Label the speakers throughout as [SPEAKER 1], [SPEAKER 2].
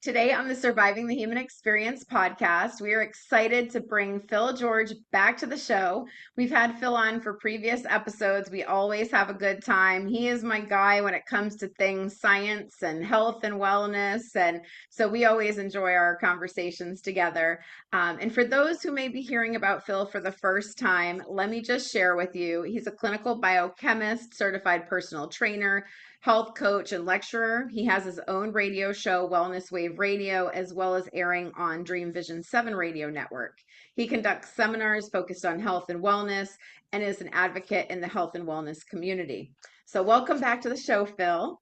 [SPEAKER 1] Today on the Surviving the Human Experience podcast, we are excited to bring Phil George back to the show. We've had Phil on for previous episodes. We always have a good time. He is my guy when it comes to things science and health and wellness. And so we always enjoy our conversations together. And for those who may be hearing about Phil for the first time, let me just share with you he's a clinical biochemist, certified personal trainer, health coach, and lecturer. He has his own radio show, Wellness Wave Radio, as well as airing on Dream Vision 7 radio network. He conducts seminars focused on health and wellness and is an advocate in the health and wellness community. So, welcome back to the show, Phil.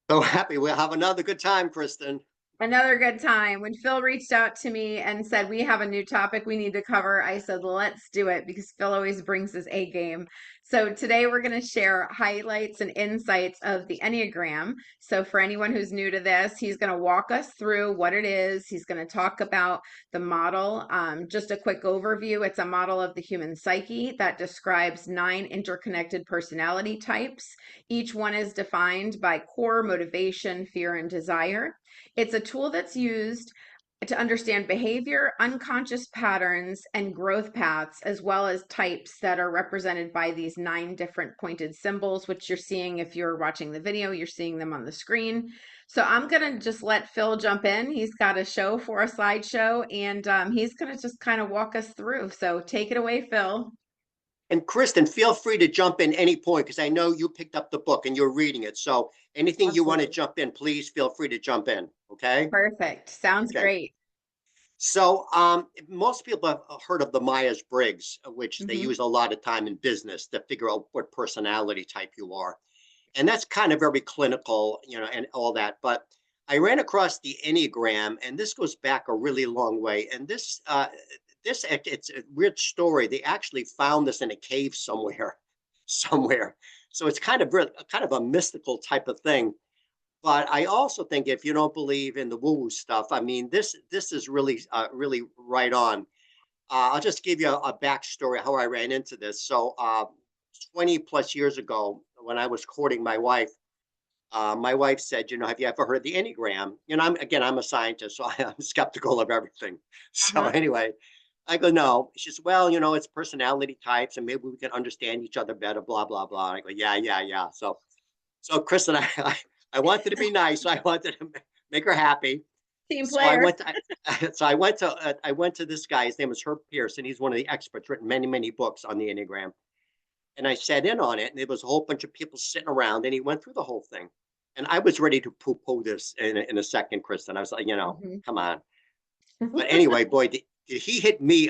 [SPEAKER 2] So happy we'll have another good time, Kristen.
[SPEAKER 1] Another good time. When Phil reached out to me and said, we have a new topic we need to cover, I said, let's do it because Phil always brings his A game. So today we're going to share highlights and insights of the Enneagram. So for anyone who's new to this, he's going to walk us through what it is. He's going to talk about the model. Just a quick overview. It's a model of the human psyche that describes 9 interconnected personality types. Each one is defined by core, motivation, fear, and desire. It's a tool that's used to understand behavior, unconscious patterns, and growth paths, as well as types that are represented by these 9 different pointed symbols, which you're seeing if you're watching the video, you're seeing them on the screen. So I'm going to just let Phil jump in. He's got a show for a slideshow, and he's going to just kind of walk us through. So take it away, Phil.
[SPEAKER 2] And Kristen, feel free to jump in any point because I know you picked up the book and you're reading it. So anything you want to
[SPEAKER 1] Absolutely.
[SPEAKER 2] jump in, please feel free to jump in. Okay.
[SPEAKER 1] Perfect. Sounds
[SPEAKER 2] Okay.
[SPEAKER 1] great.
[SPEAKER 2] So most people have heard of the Myers-Briggs, which they
[SPEAKER 1] Hmm.
[SPEAKER 2] use a lot of time in business to figure out what personality type you are. And that's kind of very clinical, and all that. But I ran across the Enneagram, and this goes back a really long way. And it's a weird story. They actually found this in a cave somewhere, somewhere. So it's kind of a mystical type of thing. But I also think if you don't believe in the woo-woo stuff, I mean, this is really right on. I'll just give you a backstory how I ran into this. So 20 plus years ago, when I was courting my wife said, have you ever heard of the Enneagram? I'm a scientist, so I'm skeptical of everything. So
[SPEAKER 1] Uh-huh.
[SPEAKER 2] anyway, I go, no. She says, well, it's personality types, and maybe we can understand each other better. Blah blah blah. I go, yeah, yeah, yeah. So Chris and I wanted to be nice. So I wanted to make her happy.
[SPEAKER 1] Team
[SPEAKER 2] So I
[SPEAKER 1] player.
[SPEAKER 2] went to, I went to this guy. His name is Herb Pearson. He's one of the experts, written many books on the Enneagram. And I sat in on it, and there was a whole bunch of people sitting around, and he went through the whole thing. And I was ready to poo-poo this in a second, Kristen. I was like,
[SPEAKER 1] Hmm.
[SPEAKER 2] come on. But anyway, boy, did he hit me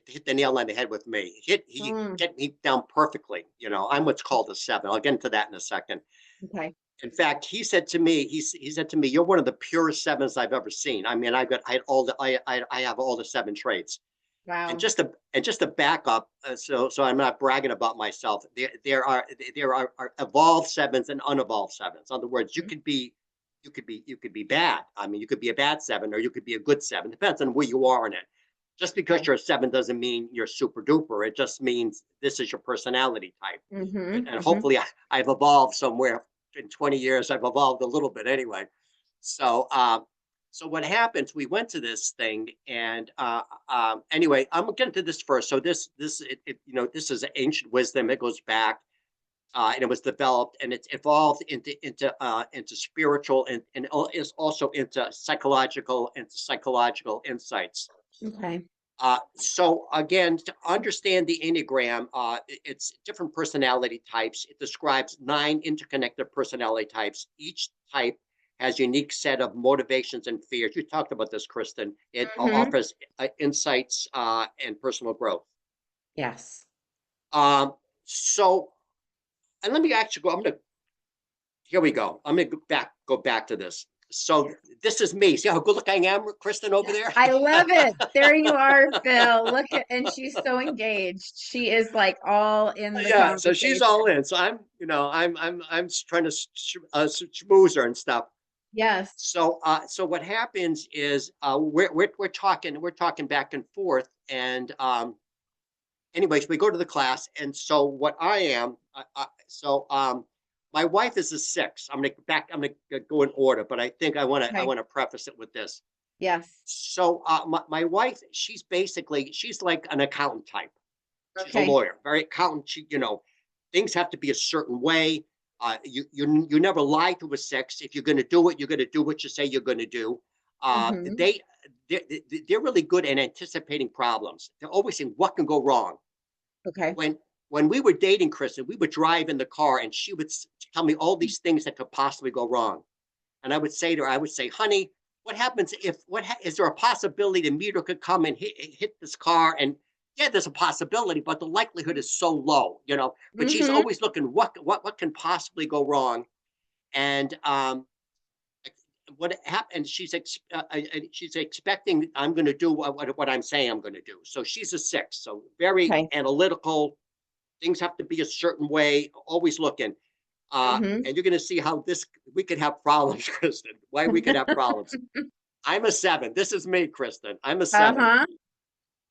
[SPEAKER 2] hit the nail on the head with me. He
[SPEAKER 1] Mm,
[SPEAKER 2] hit me down perfectly. I'm what's called a 7. I'll get into that in a second.
[SPEAKER 1] okay.
[SPEAKER 2] In fact, he said to me, "You're one of the purest 7s I've ever seen." I mean, I had all the I have all the 7 traits. And
[SPEAKER 1] Wow.
[SPEAKER 2] just to back up, so I'm not bragging about myself. There are evolved 7s and unevolved 7s. In other words, you could be bad. I mean, you could be a bad 7 or you could be a good 7. Depends on where you are in it. Just because
[SPEAKER 1] Okay.
[SPEAKER 2] you're a 7 doesn't mean you're super duper. It just means this is your personality type.
[SPEAKER 1] Mm-hmm.
[SPEAKER 2] And
[SPEAKER 1] Mm-hmm.
[SPEAKER 2] hopefully I've evolved somewhere in 20 years. I've evolved a little bit anyway. So so what happens? We went to this thing, and anyway, I'm gonna get into this first. So this is ancient wisdom. It goes back, and it was developed, and it's evolved into spiritual and is also into psychological insights.
[SPEAKER 1] Okay.
[SPEAKER 2] So again, to understand the Enneagram, it's different personality types. It describes 9 interconnected personality types. Each type has unique set of motivations and fears. You talked about this, Kristen. It
[SPEAKER 1] Mm-hmm.
[SPEAKER 2] offers insights and personal growth.
[SPEAKER 1] Yes.
[SPEAKER 2] Um, so, and let me actually go. Here we go. I'm gonna go back to this. So this is me. See how good looking I am, Kristen, over there?
[SPEAKER 1] I love it. There you are, Phil. Look at, and she's so engaged. She is like all in the
[SPEAKER 2] Yeah, so she's all
[SPEAKER 1] conversation.
[SPEAKER 2] in. So I'm trying to schmooze her and stuff.
[SPEAKER 1] Yes.
[SPEAKER 2] So what happens is we're talking back and forth, and anyways, we go to the class, and so what I am, so My wife is a 6. I'm gonna go in order, but I think I
[SPEAKER 1] Okay.
[SPEAKER 2] want to preface it with this.
[SPEAKER 1] Yes.
[SPEAKER 2] So my wife, she's like an accountant type. She's a
[SPEAKER 1] Okay.
[SPEAKER 2] lawyer, very accountant. Things have to be a certain way. You never lie to a 6. If you're going to do it, you're going to do what you say you're going to do. Uh,
[SPEAKER 1] Mm-hmm.
[SPEAKER 2] they they're really good at anticipating problems. They're always saying what can go wrong.
[SPEAKER 1] Okay.
[SPEAKER 2] When we were dating, Kristen, we would drive in the car, and she would tell me all these things that could possibly go wrong. And I would say to her, I would say, honey, what happens if is there a possibility the meter could come and hit this car? And yeah, there's a possibility, but the likelihood is so low, But she's
[SPEAKER 1] Mm-hmm.
[SPEAKER 2] always looking what can possibly go wrong. And what happened? She's expecting I'm going to do what I'm saying I'm going to do. So she's a 6, so very
[SPEAKER 1] Okay.
[SPEAKER 2] analytical. Things have to be a certain way. Always looking.
[SPEAKER 1] Mm-hmm.
[SPEAKER 2] And you're going to see how this we could have problems, Kristen. Why we could have problems. I'm a 7. This is me, Kristen. I'm a 7.
[SPEAKER 1] Uh-huh.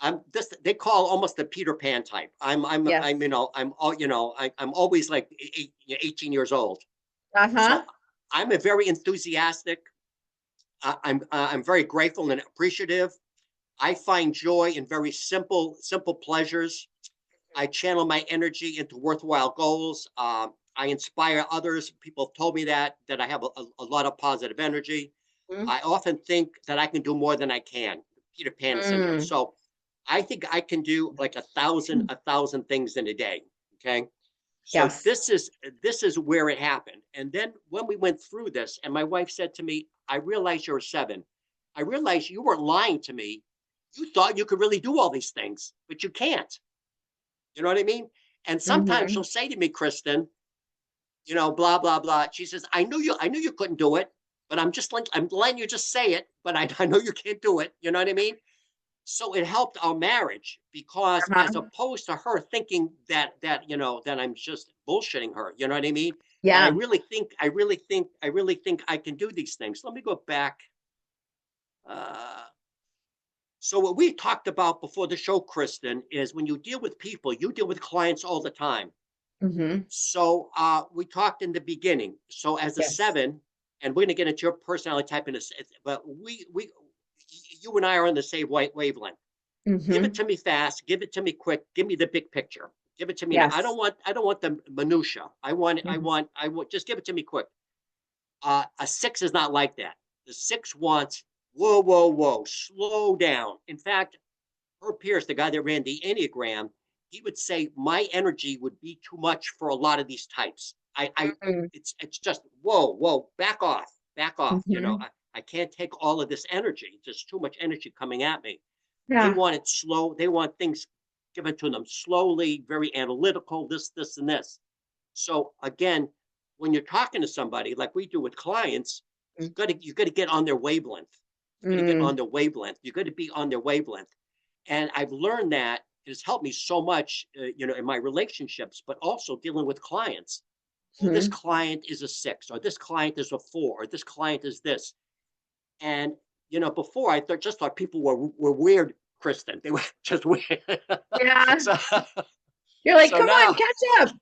[SPEAKER 2] I'm this. They call almost the Peter Pan type.
[SPEAKER 1] Yes.
[SPEAKER 2] I'm all I'm always like 18 years old.
[SPEAKER 1] Uh-huh.
[SPEAKER 2] So I'm a very enthusiastic. I'm very grateful and appreciative. I find joy in very simple pleasures. I channel my energy into worthwhile goals. I inspire others. People have told me that I have a lot of positive energy.
[SPEAKER 1] Mm-hmm.
[SPEAKER 2] I often think that I can do more than I can. Peter Pan syndrome.
[SPEAKER 1] Mm.
[SPEAKER 2] So I think I can do like a thousand things in a day. Okay. So
[SPEAKER 1] Yes.
[SPEAKER 2] this is where it happened. And then when we went through this, and my wife said to me, I realize you're a 7. I realized you weren't lying to me. You thought you could really do all these things, but you can't. You know what I mean? And sometimes
[SPEAKER 1] Mm-hmm.
[SPEAKER 2] she'll say to me, Kristen, blah, blah, blah. She says, I knew you couldn't do it, but I'm letting you just say it, but I know you can't do it. You know what I mean? So it helped our marriage because as
[SPEAKER 1] Uh-huh.
[SPEAKER 2] opposed to her thinking that I'm just bullshitting her, you know what I mean? That
[SPEAKER 1] Yeah.
[SPEAKER 2] I really think I can do these things. Let me go back. Uh, so what we talked about before the show, Kristen, is when you deal with people, you deal with clients all the time.
[SPEAKER 1] Mm-hmm.
[SPEAKER 2] So we talked in the beginning. So as a
[SPEAKER 1] Yes.
[SPEAKER 2] 7, and we're going to get into your personality type in a, but you and I are on the same wavelength. Give it
[SPEAKER 1] Mm-hmm.
[SPEAKER 2] to me fast. Give it to me quick. Give me the big picture. Give it to me now.
[SPEAKER 1] Yes.
[SPEAKER 2] I don't want the minutia. I want. Just give it to me quick. A 6 is not like that. The 6 wants whoa, whoa, whoa, slow down. In fact, Herb Pierce, the guy that ran the Enneagram, he would say my energy would be too much for a lot of these types.
[SPEAKER 1] Mm-hmm.
[SPEAKER 2] It's just whoa, whoa, back off, back off.
[SPEAKER 1] Mm-hmm.
[SPEAKER 2] I can't take all of this energy. There's too much energy coming at me. They
[SPEAKER 1] Yeah.
[SPEAKER 2] want it slow. They want things given to them slowly, very analytical. This, and this. So again, when you're talking to somebody like we do with clients, you got to get on their wavelength. You got to get
[SPEAKER 1] Mm-hmm.
[SPEAKER 2] on their wavelength. You got to be on their wavelength. And I've learned that it has helped me so much, in my relationships, but also dealing with clients. Oh, this
[SPEAKER 1] Mm-hmm.
[SPEAKER 2] client is a 6, or this client is a 4, or this client is this. And before just thought people were weird, Kristen. They were just weird.
[SPEAKER 1] Yeah.
[SPEAKER 2] so,
[SPEAKER 1] You're like,
[SPEAKER 2] so
[SPEAKER 1] come on,
[SPEAKER 2] now
[SPEAKER 1] catch up.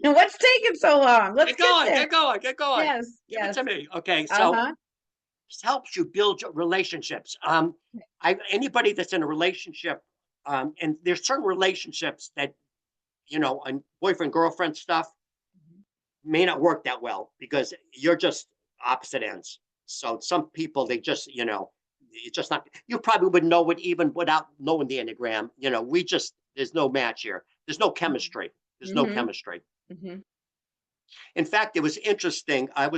[SPEAKER 1] What's taking so long? Let's
[SPEAKER 2] get
[SPEAKER 1] get
[SPEAKER 2] going,
[SPEAKER 1] there.
[SPEAKER 2] get going, get going.
[SPEAKER 1] Yes.
[SPEAKER 2] Give it
[SPEAKER 1] Yes.
[SPEAKER 2] to me. Okay, so
[SPEAKER 1] Uh-huh.
[SPEAKER 2] this helps you build relationships. Anybody that's in a relationship, and there's certain relationships that and boyfriend girlfriend stuff may not work that well because you're just opposite ends. So some people they just it's just not. You probably would know it even without knowing the Enneagram. We just there's no match here. There's no chemistry. There's no
[SPEAKER 1] Mm-hmm.
[SPEAKER 2] chemistry.
[SPEAKER 1] Mm-hmm.
[SPEAKER 2] In fact, it was interesting. I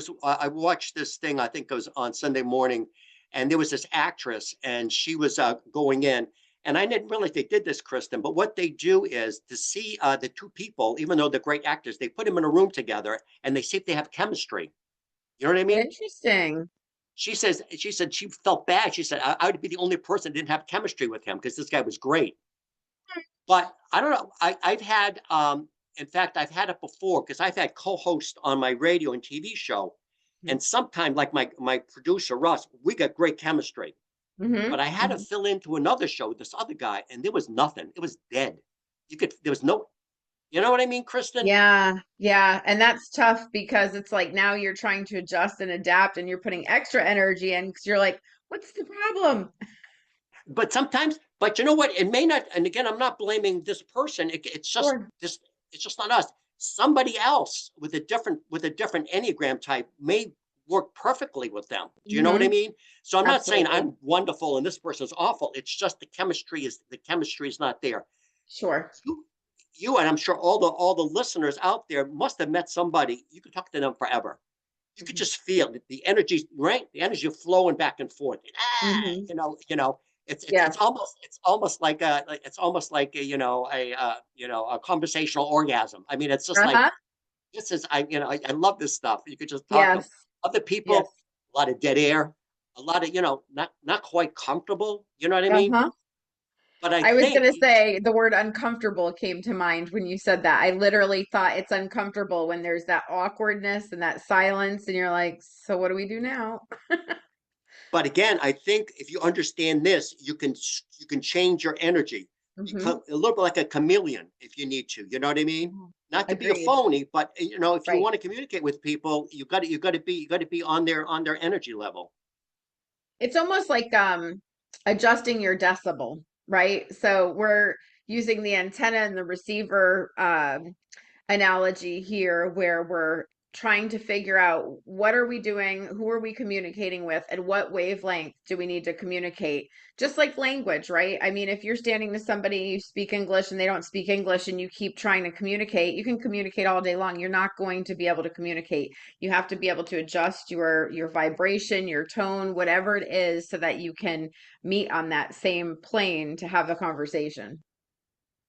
[SPEAKER 2] watched this thing. I think it was on Sunday morning, and there was this actress, and she was going in. And I didn't realize they did this, Kristen. But what they do is to see the two people, even though they're great actors, they put them in a room together and they see if they have chemistry. You know what I mean?
[SPEAKER 1] Interesting.
[SPEAKER 2] She said she felt bad. She said I would be the only person that didn't have chemistry with him because this guy was great. But I don't know. I've had, in fact, I've had it before because I've had co-hosts on my radio and TV show, and sometimes, like my producer Russ, we got great chemistry.
[SPEAKER 1] Mm-hmm.
[SPEAKER 2] But I had to fill into another show with this other guy, and there was nothing. It was dead. There was no. You know what I mean, Kristen?
[SPEAKER 1] Yeah, yeah. And that's tough because it's like now you're trying to adjust and adapt and you're putting extra energy in because you're like, what's the problem?
[SPEAKER 2] But sometimes, but you know what? It may not. And again, I'm not blaming this person. It's just
[SPEAKER 1] Sure.
[SPEAKER 2] this. It's just not us. Somebody else with a different Enneagram type may work perfectly with them. Do you know what I
[SPEAKER 1] Hmm.
[SPEAKER 2] mean? So I'm not saying
[SPEAKER 1] Absolutely.
[SPEAKER 2] I'm wonderful and this person's awful. It's just the chemistry is not there.
[SPEAKER 1] Sure.
[SPEAKER 2] You, you and I'm sure all the listeners out there must have met somebody. You could talk to them forever. You could
[SPEAKER 1] Hmm.
[SPEAKER 2] just feel the energy, right? The energy flowing back and forth.
[SPEAKER 1] Hmm.
[SPEAKER 2] It's
[SPEAKER 1] Yes.
[SPEAKER 2] almost like a a conversational orgasm. I mean, it's just like
[SPEAKER 1] Uh-huh.
[SPEAKER 2] this is I love this stuff. You could just talk to
[SPEAKER 1] Yes.
[SPEAKER 2] other
[SPEAKER 1] Yes.
[SPEAKER 2] people, a lot of dead air, a lot of not quite comfortable. You know what I mean?
[SPEAKER 1] Uh-huh.
[SPEAKER 2] But I
[SPEAKER 1] I was
[SPEAKER 2] think
[SPEAKER 1] gonna say the word uncomfortable came to mind when you said that. I literally thought it's uncomfortable when there's that awkwardness and that silence, and you're like, so what do we do now?
[SPEAKER 2] But again, I think if you understand this, you can change your energy,
[SPEAKER 1] Hmm.
[SPEAKER 2] become a little bit like a chameleon if you need to. You know what I mean? Not to be a
[SPEAKER 1] Agreed.
[SPEAKER 2] phony, but if you
[SPEAKER 1] Right.
[SPEAKER 2] want to communicate with people, you got to be on their energy level.
[SPEAKER 1] It's almost like adjusting your decibel, right? So we're using the antenna and the receiver analogy here where we're trying to figure out what are we doing, who are we communicating with, and what wavelength do we need to communicate. Just like language, right? I mean, if you're standing to somebody, you speak English and they don't speak English and you keep trying to communicate, you can communicate all day long. You're not going to be able to communicate. You have to be able to adjust your vibration, your tone, whatever it is so that you can meet on that same plane to have a conversation.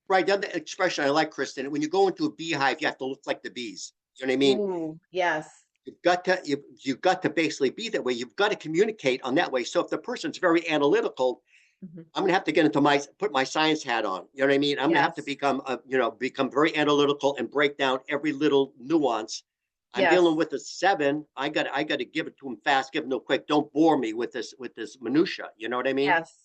[SPEAKER 2] Right. The other expression I like, Kristen, when you go into a beehive, you have to look like the bees. You know what I mean?
[SPEAKER 1] Ooh, yes.
[SPEAKER 2] You've got to basically be that way. You've got to communicate on that way. So if the person's very analytical,
[SPEAKER 1] Mhm.
[SPEAKER 2] I'm gonna have to get into my put my science hat on. You know what I mean? I'm gonna have to
[SPEAKER 1] Yes.
[SPEAKER 2] become become very analytical and break down every little nuance. I'm dealing
[SPEAKER 1] Yes.
[SPEAKER 2] with a seven. I got to give it to him fast, give him no quick. Don't bore me with this minutia. You know what I mean?
[SPEAKER 1] Yes.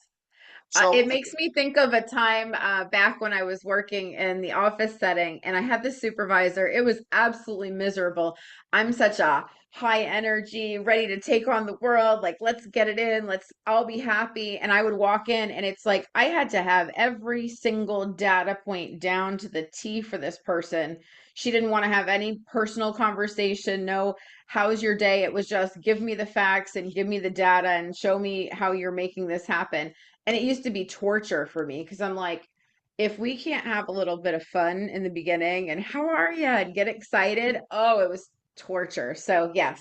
[SPEAKER 2] So
[SPEAKER 1] It makes me think of a time back when I was working in the office setting and I had this supervisor. It was absolutely miserable. I'm such a high energy, ready to take on the world. Like, let's get it in. Let's all be happy. And I would walk in and it's like I had to have every single data point down to the T for this person. She didn't want to have any personal conversation. No, how's your day? It was just give me the facts and give me the data and show me how you're making this happen. And it used to be torture for me because I'm like, if we can't have a little bit of fun in the beginning and how are you and get excited, oh, it was torture. So, yes,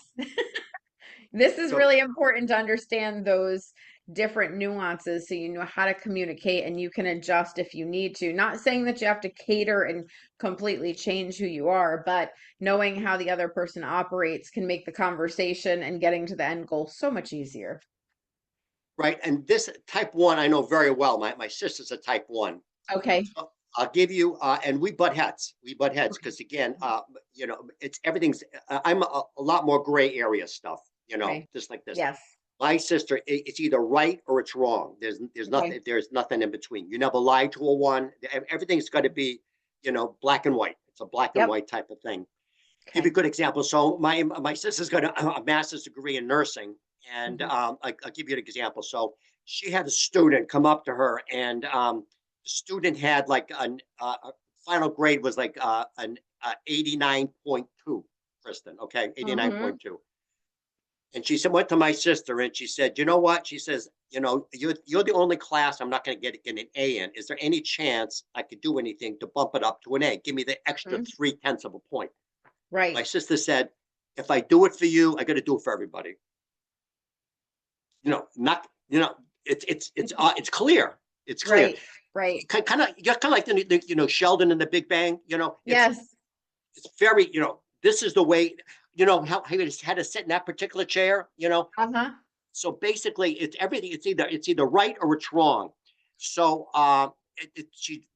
[SPEAKER 1] this is
[SPEAKER 2] so
[SPEAKER 1] really important to understand those different nuances so you know how to communicate and you can adjust if you need to. Not saying that you have to cater and completely change who you are, but knowing how the other person operates can make the conversation and getting to the end goal so much easier.
[SPEAKER 2] right, and this type one I know very well. My sister's a type one.
[SPEAKER 1] Okay.
[SPEAKER 2] So I'll give you and we butt heads. We butt heads
[SPEAKER 1] Okay.
[SPEAKER 2] because again, it's everything's. I'm a lot more gray area stuff.
[SPEAKER 1] Okay.
[SPEAKER 2] Just like this.
[SPEAKER 1] Yes.
[SPEAKER 2] My sister, it's either right or it's wrong.
[SPEAKER 1] Okay.
[SPEAKER 2] There's nothing in between. You never lie to a one. Everything's got to be, black and white. It's a black and
[SPEAKER 1] Yep.
[SPEAKER 2] white type of thing. Give you a
[SPEAKER 1] Okay.
[SPEAKER 2] good example. So my sister's got a master's degree in nursing, and
[SPEAKER 1] Hmm.
[SPEAKER 2] I'll give you an example. So she had a student come up to her, and the student had like a final grade was like an 89.2, Kristen. Okay,
[SPEAKER 1] Hmm.
[SPEAKER 2] 89.2. And she said, went to my sister and she said, you know what? She says, you're the only class I'm not going to get an A in. Is there any chance I could do anything to bump it up to an A? Give me the extra
[SPEAKER 1] Hmm.
[SPEAKER 2] 3/10 of a point. My
[SPEAKER 1] Right.
[SPEAKER 2] sister said, if I do it for you, I got to do it for everybody. Not, it's clear. It's clear.
[SPEAKER 1] Right. Right.
[SPEAKER 2] Kind of like Sheldon in the Big Bang.
[SPEAKER 1] Yes.
[SPEAKER 2] It's very, this is the way, how he had to sit in that particular chair.
[SPEAKER 1] Uh-huh.
[SPEAKER 2] So basically, it's everything. It's either right or it's wrong. So she,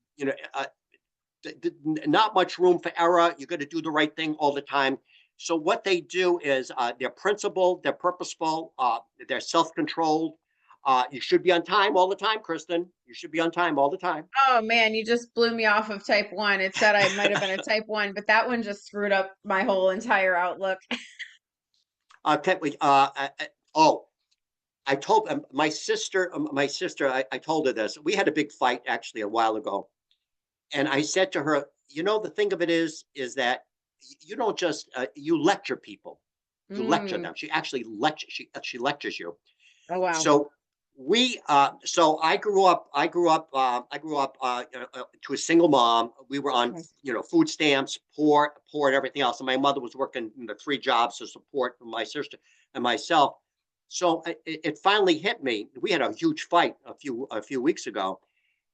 [SPEAKER 2] not much room for error. You got to do the right thing all the time. So what they do is they're principled, they're purposeful, they're self-controlled. You should be on time all the time, Kristen. You should be on time all the time.
[SPEAKER 1] Oh man, you just blew me off of type one. It said I might have been a type one, but that one just screwed up my whole entire outlook.
[SPEAKER 2] Can we, oh, I told my sister, I told her this. We had a big fight actually a while ago. And I said to her, the thing of it is that you don't just, you lecture people. You lecture
[SPEAKER 1] Mm.
[SPEAKER 2] them. She actually lectures, she lectures you.
[SPEAKER 1] Oh wow.
[SPEAKER 2] So so I grew up to a single mom. We were on,
[SPEAKER 1] Okay.
[SPEAKER 2] food stamps, poor and everything else. And my mother was working the three jobs to support my sister and myself. So it finally hit me. We had a huge fight a few weeks ago,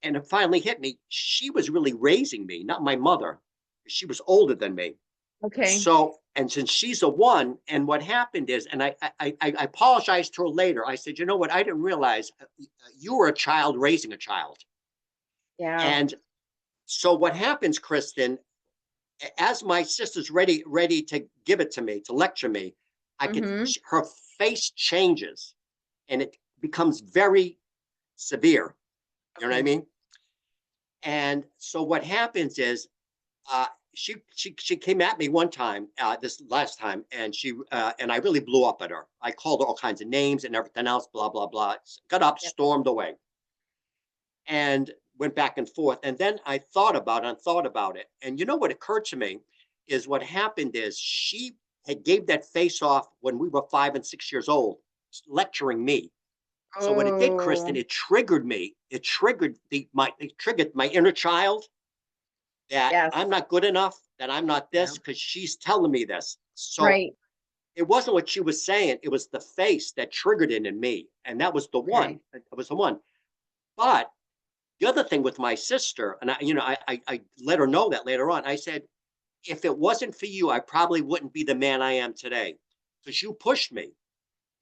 [SPEAKER 2] and it finally hit me. She was really raising me, not my mother. She was older than me.
[SPEAKER 1] Okay.
[SPEAKER 2] So, and since she's a one, and what happened is, and I apologized to her later. I said, you know what? I didn't realize you were a child raising a child.
[SPEAKER 1] Yeah.
[SPEAKER 2] And so what happens, Kristen, as my sister's ready to give it to me, to lecture me,
[SPEAKER 1] Mm-hmm.
[SPEAKER 2] her face changes and it becomes very severe. You know what I
[SPEAKER 1] Okay.
[SPEAKER 2] mean? And so what happens is, she came at me one time, this last time, and I really blew up at her. I called her all kinds of names and everything else, blah blah blah. Got up,
[SPEAKER 1] Yep.
[SPEAKER 2] stormed away, and went back and forth. And then I thought about it and thought about it. And what occurred to me is what happened is she had gave that face off when we were 5 and 6 years old, lecturing me. So what it did, Kristen,
[SPEAKER 1] Oh,
[SPEAKER 2] it triggered me. It triggered my inner child, that
[SPEAKER 1] yes.
[SPEAKER 2] I'm not good enough, that I'm not
[SPEAKER 1] Yeah.
[SPEAKER 2] this, because she's telling me this. So
[SPEAKER 1] Right.
[SPEAKER 2] it wasn't what she was saying, it was the face that triggered it in me. And that was the one.
[SPEAKER 1] Okay.
[SPEAKER 2] It was the one. But the other thing with my sister, and I let her know that later on. I said, if it wasn't for you, I probably wouldn't be the man I am today. Because you pushed me.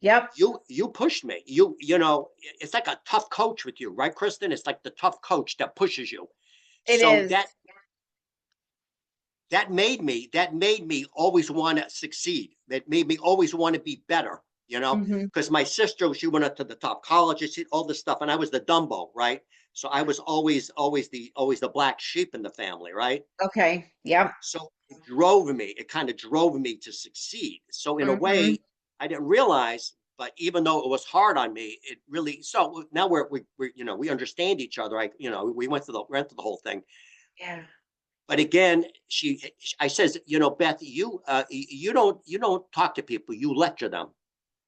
[SPEAKER 1] Yep.
[SPEAKER 2] You pushed me. It's like a tough coach with you, right, Kristen? It's like the tough coach that pushes you.
[SPEAKER 1] It
[SPEAKER 2] So
[SPEAKER 1] is.
[SPEAKER 2] that made me always want to succeed. That made me always want to be better,
[SPEAKER 1] Mm-hmm.
[SPEAKER 2] because my sister, she went up to the top colleges, all this stuff, and I was the Dumbo, right? So I was always the black sheep in the family, right?
[SPEAKER 1] Okay. Yep.
[SPEAKER 2] So it kind of drove me to succeed. So in a
[SPEAKER 1] Mm-hmm.
[SPEAKER 2] way, I didn't realize, but even though it was hard on me, it really, so now we understand each other. We went through the whole thing.
[SPEAKER 1] Yeah.
[SPEAKER 2] But again, I says, Beth, you don't talk to people, you lecture them.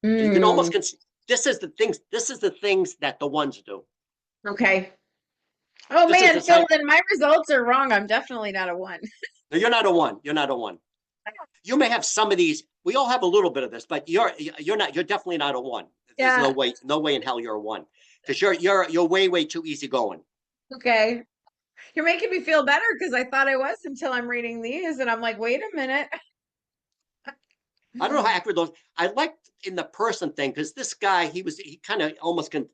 [SPEAKER 2] And you can almost
[SPEAKER 1] Mm.
[SPEAKER 2] this is the things that the ones do.
[SPEAKER 1] Okay. Oh
[SPEAKER 2] This is
[SPEAKER 1] man,
[SPEAKER 2] the
[SPEAKER 1] Phil,
[SPEAKER 2] type.
[SPEAKER 1] then my results are wrong. I'm definitely not a one.
[SPEAKER 2] No, you're not a one. You're not a one. You may have some of these. We all have a little bit of this, but you're not. You're definitely not a one. There's
[SPEAKER 1] Yeah.
[SPEAKER 2] no way in hell you're a one, because you're way too easygoing.
[SPEAKER 1] Okay. You're making me feel better because I thought I was until I'm reading these and I'm like, wait a minute.
[SPEAKER 2] I don't know how accurate those. I liked in the person thing, because this guy, he kind of almost can.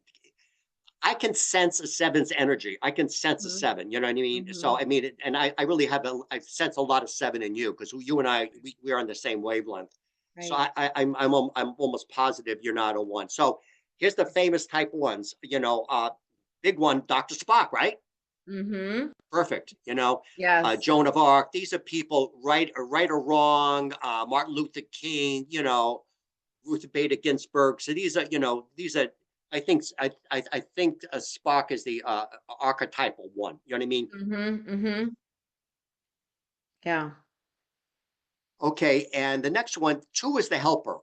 [SPEAKER 2] I can sense a seven's energy. I can sense a
[SPEAKER 1] Mm-hmm.
[SPEAKER 2] seven. You know what I mean? So
[SPEAKER 1] Mm-hmm.
[SPEAKER 2] I mean, and I really I sense a lot of seven in you, because you and we are on the same wavelength. So
[SPEAKER 1] Right.
[SPEAKER 2] I'm almost positive you're not a one. So here's the famous type ones. Big one, Dr. Spock, right?
[SPEAKER 1] Mm-hmm.
[SPEAKER 2] Perfect.
[SPEAKER 1] Yes.
[SPEAKER 2] Joan of Arc. These are people, right or wrong. Martin Luther King. Ruth Bader Ginsburg. So these are. I think Spock is the archetypal one. You know what I mean?
[SPEAKER 1] Mm-hmm. Mm-hmm. Yeah.
[SPEAKER 2] Okay, and the next one, two, is the helper.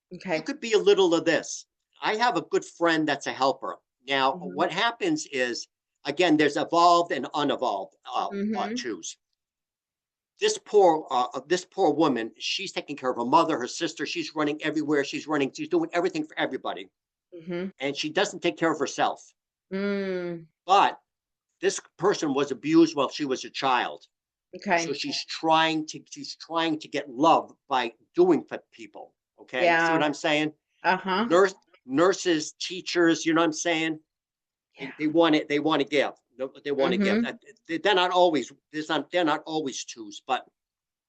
[SPEAKER 2] You
[SPEAKER 1] Okay.
[SPEAKER 2] could be a little of this. I have a good friend that's a helper. Now,
[SPEAKER 1] Mm-hmm.
[SPEAKER 2] what happens is, again, there's evolved and unevolved
[SPEAKER 1] Mm-hmm.
[SPEAKER 2] twos. This poor woman, she's taking care of her mother, her sister. She's running everywhere. She's doing everything for everybody,
[SPEAKER 1] Mm-hmm.
[SPEAKER 2] and she doesn't take care of herself.
[SPEAKER 1] Mm.
[SPEAKER 2] But this person was abused while she was a child. So
[SPEAKER 1] Okay.
[SPEAKER 2] she's trying to get love by doing for people. Okay, you see what
[SPEAKER 1] Yeah.
[SPEAKER 2] I'm saying?
[SPEAKER 1] Uh-huh.
[SPEAKER 2] Nurses, teachers, you know what I'm saying?
[SPEAKER 1] Yeah.
[SPEAKER 2] They want it. They want to give. They want to give.
[SPEAKER 1] Mm-hmm.
[SPEAKER 2] They're not always. They're not always twos. But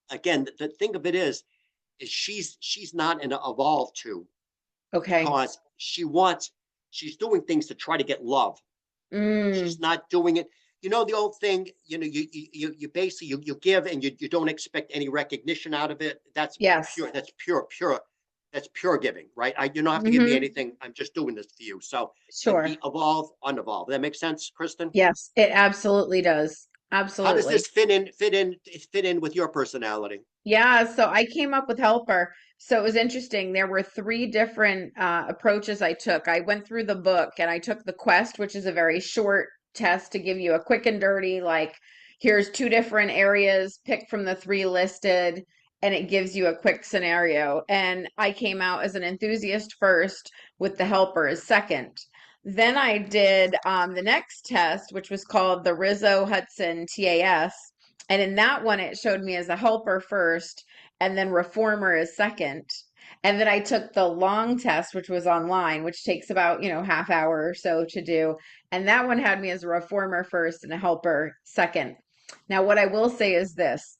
[SPEAKER 2] again, the thing of it is she's not an evolved two,
[SPEAKER 1] Okay.
[SPEAKER 2] because she wants. she's doing things to try to get love. She's
[SPEAKER 1] Mm,
[SPEAKER 2] not doing it. You know the old thing. You know, you basically you give and you don't expect any recognition out of it. That's
[SPEAKER 1] yes.
[SPEAKER 2] pure. That's pure. That's pure giving, right? You don't have to give me
[SPEAKER 1] Hmm.
[SPEAKER 2] anything. I'm just doing this for you. So
[SPEAKER 1] Sure.
[SPEAKER 2] the evolve, unevolve. That makes sense, Kristen.
[SPEAKER 1] Yes, it absolutely does.
[SPEAKER 2] How does
[SPEAKER 1] Absolutely.
[SPEAKER 2] this fit in with your personality?
[SPEAKER 1] Yeah, so I came up with helper. So it was interesting. There were three different approaches I took. I went through the book and I took the quest, which is a very short test to give you a quick and dirty, like, here's two different areas, pick from the three listed, and it gives you a quick scenario. And I came out as an enthusiast first, with the helper as second. Then I did the next test, which was called the Rizzo Hudson TAS. And in that one, it showed me as a helper first, and then reformer as second. And then I took the long test, which was online, which takes about, half hour or so to do. And that one had me as a reformer first and a helper second. Now, what I will say is this.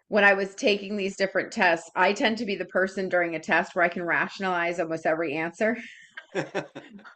[SPEAKER 1] When I was taking these different tests, I tend to be the person during a test where I can rationalize almost every answer,